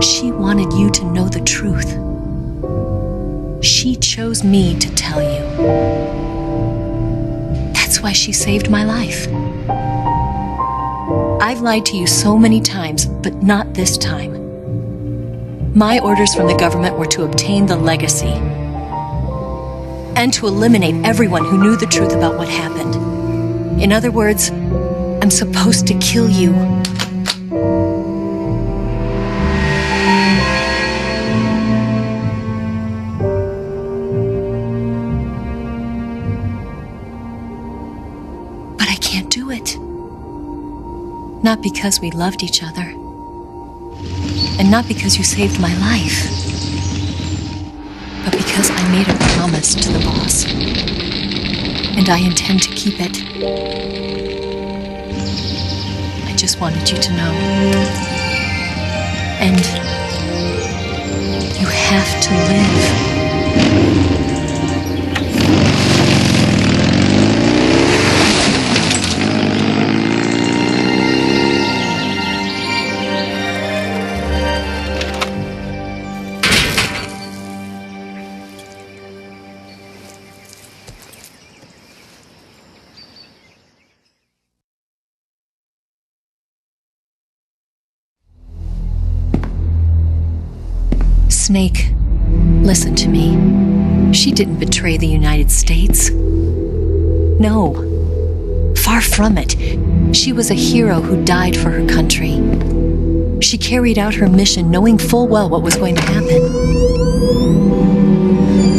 B: She wanted you to know the truth. She chose me to tell you. That's why she saved my life. I've lied to you so many times, but not this time. My orders from the government were to obtain the legacy and to eliminate everyone who knew the truth about what happened. In other words, I'm supposed to kill you. But I can't do it. Not because we loved each other. And not because you saved my life. But because I made a promise to the boss. And I intend to keep it. I just wanted you to know. And you have to live. Snake, listen to me. She didn't betray the United States. No. Far from it. She was a hero who died for her country. She carried out her mission knowing full well what was going to happen.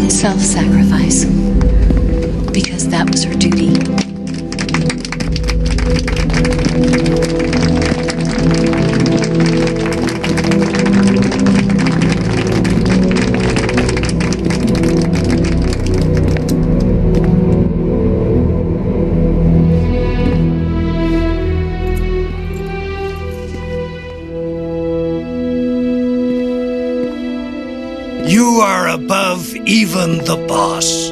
B: Self-sacrifice. Because that was her duty.
I: You are above even the boss.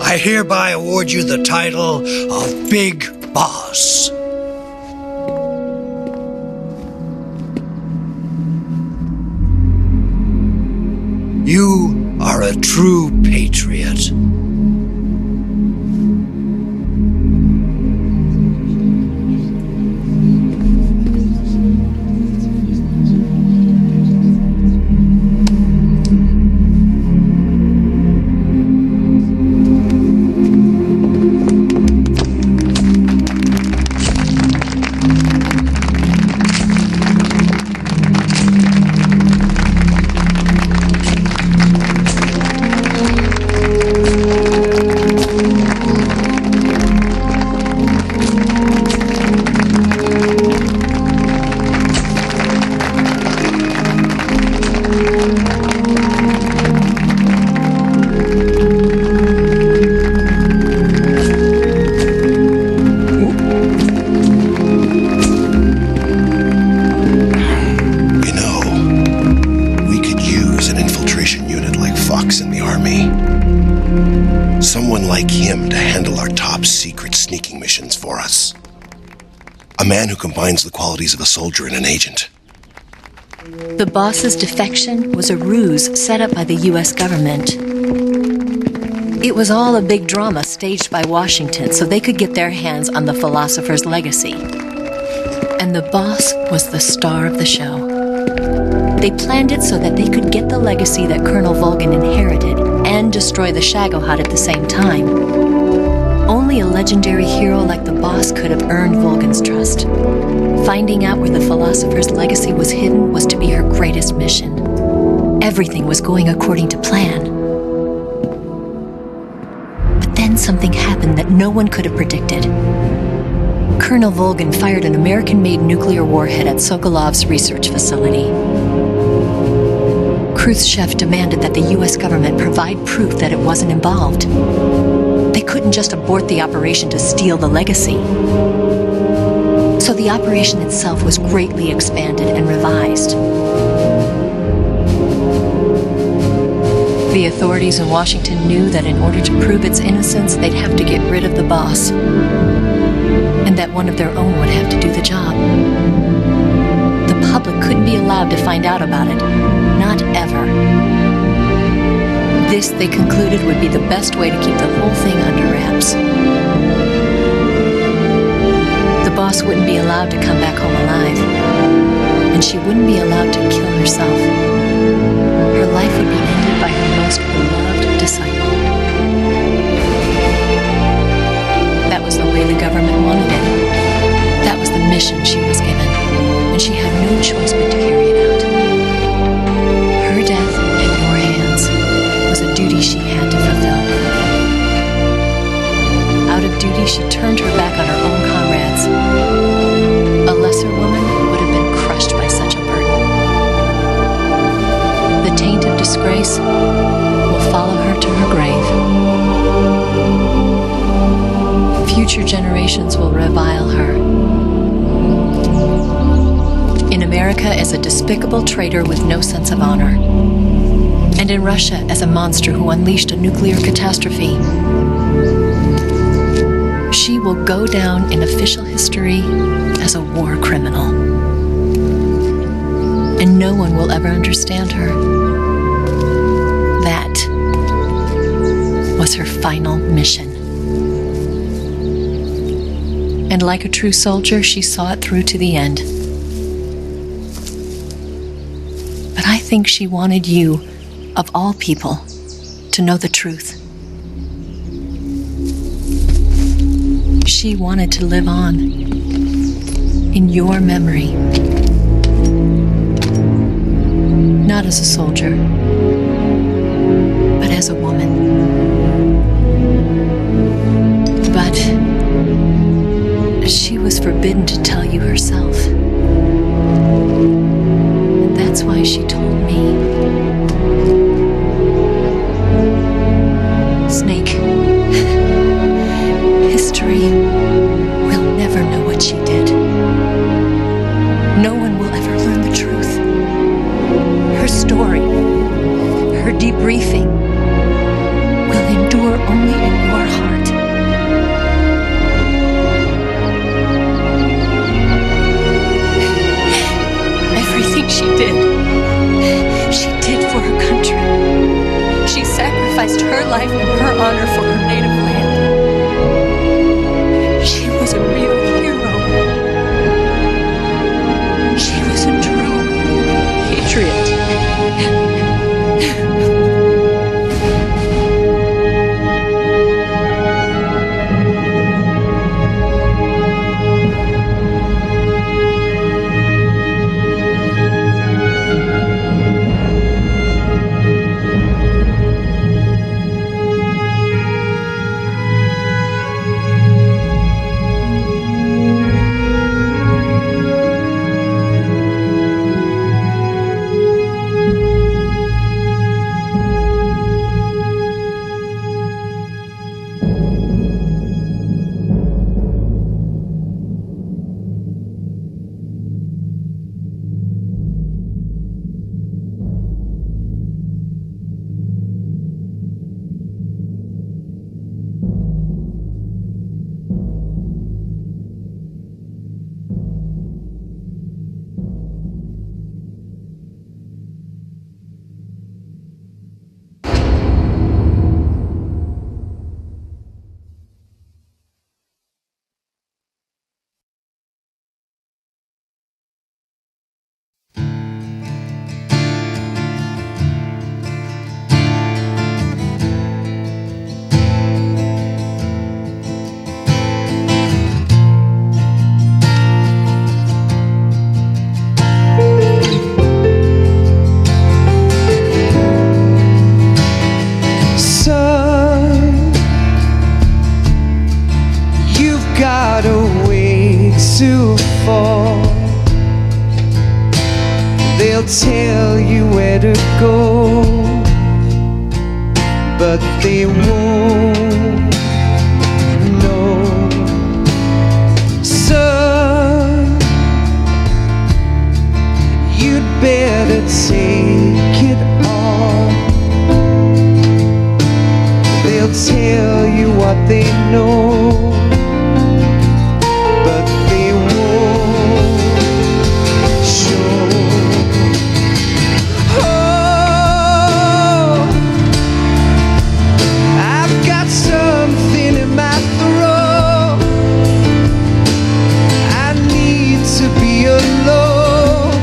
I: I hereby award you the title of Big Boss. You are a true patriot.
O: box in the army. Someone like him to handle our top secret sneaking missions for us. A man who combines the qualities of a soldier and an agent.
B: The boss's defection was a ruse set up by the U.S. government. It was all a big drama staged by Washington so they could get their hands on the philosopher's legacy. And the boss was the star of the show. They planned it so that they could get the legacy that Colonel Volgin inherited and destroy the Shagohod at the same time. Only a legendary hero like the boss could have earned Volgin's trust. Finding out where the philosopher's legacy was hidden was to be her greatest mission. Everything was going according to plan. But then something happened that no one could have predicted. Colonel Volgin fired an American-made nuclear warhead at Sokolov's research facility. Khrushchev demanded that the U.S. government provide proof that it wasn't involved. They couldn't just abort the operation to steal the legacy. So the operation itself was greatly expanded and revised. The authorities in Washington knew that in order to prove its innocence, they'd have to get rid of the boss, and that one of their own would have to do the job. The public couldn't be allowed to find out about it. Not ever. This, they concluded, would be the best way to keep the whole thing under wraps. The boss wouldn't be allowed to come back home alive, and she wouldn't be allowed to kill herself. Her life would be ended by her most beloved disciple. That was the way the government wanted it. That was the mission she was given, and she had no choice but to carry it out. Her death in your hands was a duty she had to fulfill. Out of duty, she turned her back on her own comrades. A lesser woman would have been crushed by such a burden. The taint of disgrace will follow her to her grave. Future generations will revile her. In America as a despicable traitor with no sense of honor. And in Russia as a monster who unleashed a nuclear catastrophe. She will go down in official history as a war criminal. And no one will ever understand her. That was her final mission. And like a true soldier, she saw it through to the end. But I think she wanted you, of all people, to know the truth. She wanted to live on in your memory. Not as a soldier, but as a woman. But she was forbidden to tell you herself. And that's why she told me. Snake, history will never know what she did. No one will ever learn the truth. Her story, her debriefing, will endure only in your heart. Everything she did for her country. She sacrificed her life and her honor for her native land. She was a real hero. She was a true patriot.
P: They'll tell you where to go, but they won't know. Son, you'd better take it all. They'll tell you what they know, but they won't show. Oh, I've got something in my throat. I need to be alone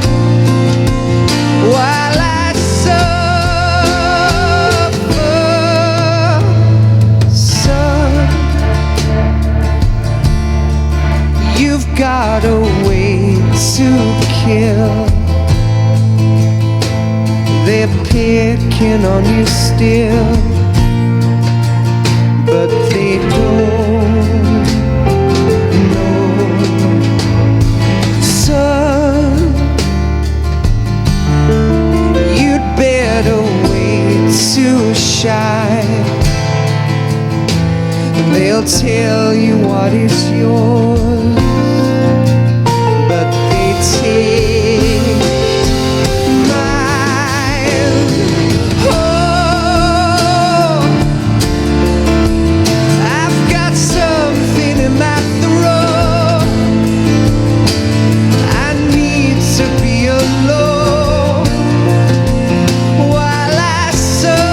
P: while I suffer. Son, you've got a way to kill. They're picking on you still, but they don't know. Son, you'd better wait to shine. They'll tell you what is yours, but they take mine. Oh, I've got something in my throat. I need to be alone while I suffer.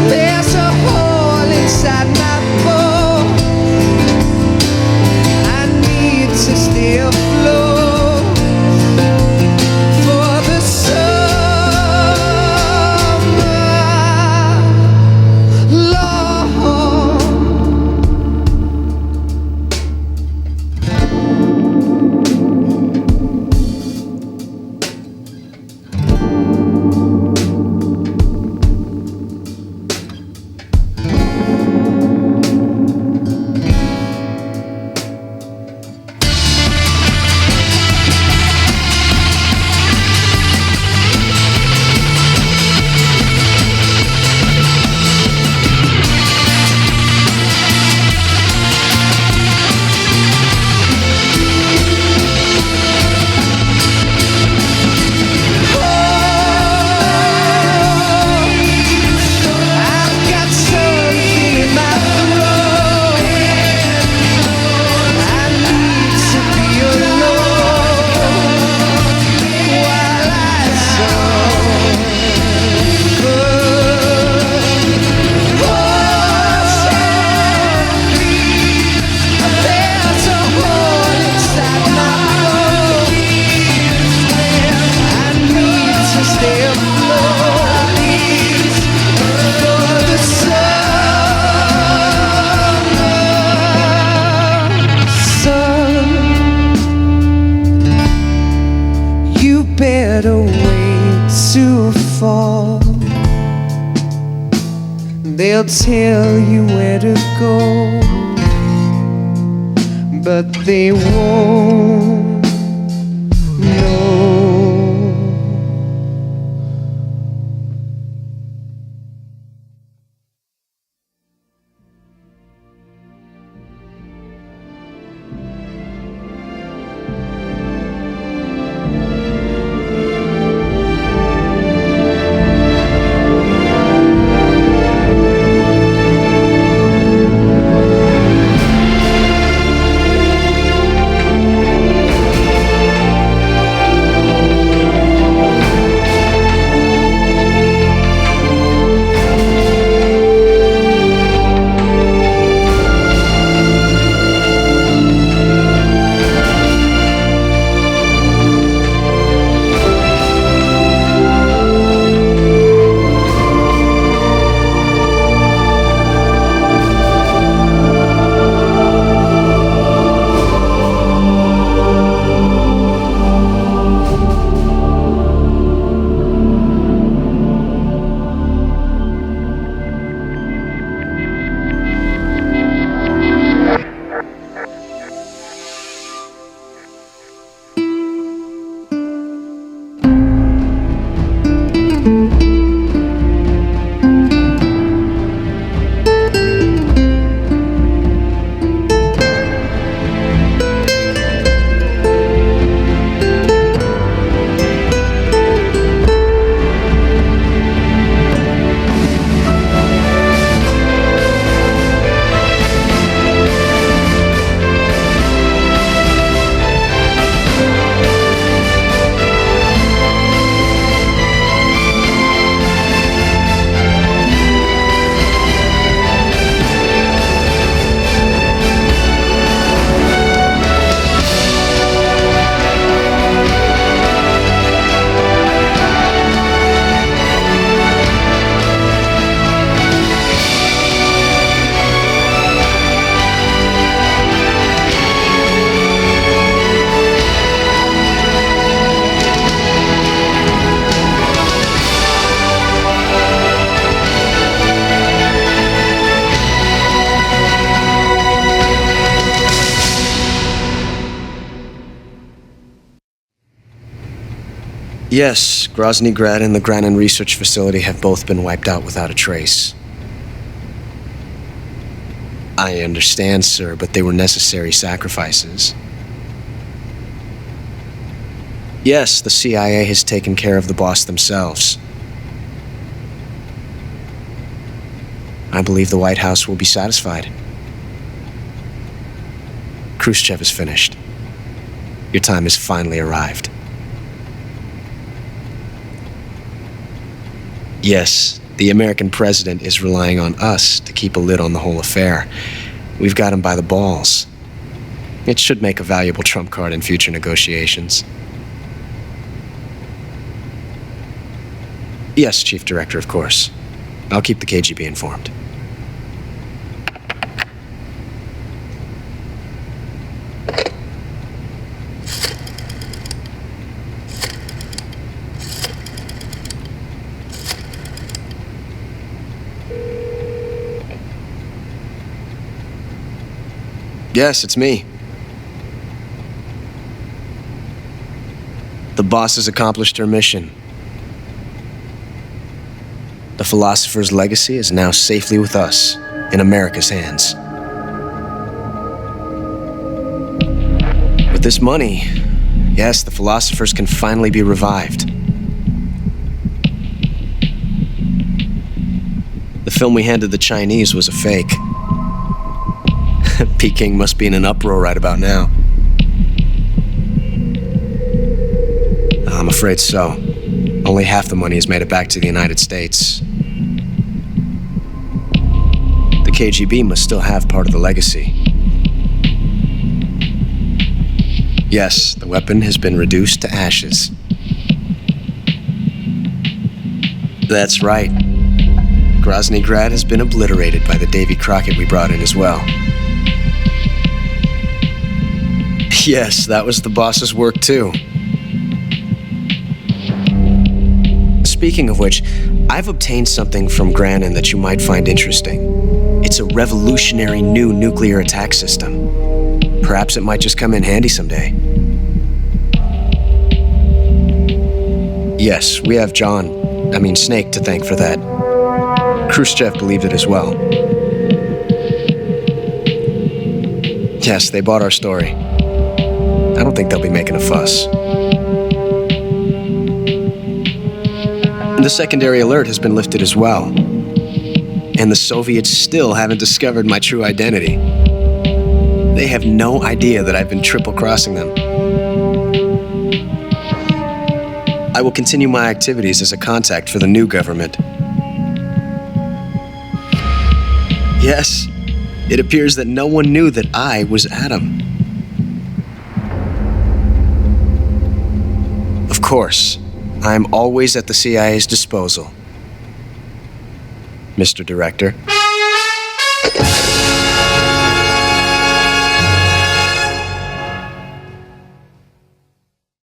P: There's a hole inside my bones. I need to stay afloat for the summer, Lord. I've got something in my throat. I need to be alone while I suffer. There's a hole inside my bones. I need to stay afloat for the summer. Son, you better wait to fall. They'll tell you where to go, but they won't know.
Q: Yes, Grozny Grad and the Granin Research Facility have both been wiped out without a trace. I understand, sir, but they were necessary sacrifices. Yes, the CIA has taken care of the boss themselves. I believe the White House will be satisfied. Khrushchev is finished. Your time has finally arrived. Yes, the American president is relying on us to keep a lid on the whole affair. We've got him by the balls. It should make a valuable trump card in future negotiations. Yes, Chief Director, of course. I'll keep the KGB informed. Yes, it's me. The boss has accomplished her mission. The philosopher's legacy is now safely with us, in America's hands. With this money, yes, the philosophers can finally be revived. The film we handed the Chinese was a fake. Peking must be in an uproar right about now. I'm afraid so. Only half the money has made it back to the United States. The KGB must still have part of the legacy. Yes, the weapon has been reduced to ashes. That's right. Grozny Grad has been obliterated by the Davy Crockett we brought in as well. Yes, that was the boss's work too. Speaking of which, I've obtained something from Granin that you might find interesting. It's a revolutionary new nuclear attack system. Perhaps it might just come in handy someday. Yes, we have Snake to thank for that. Khrushchev believed it as well. Yes, they bought our story. I don't think they'll be making a fuss. The secondary alert has been lifted as well. And the Soviets still haven't discovered my true identity. They have no idea that I've been triple-crossing them. I will continue my activities as a contact for the new government. Yes, it appears that no one knew that I was Adam. Of course, I'm always at the CIA's disposal, Mr. Director.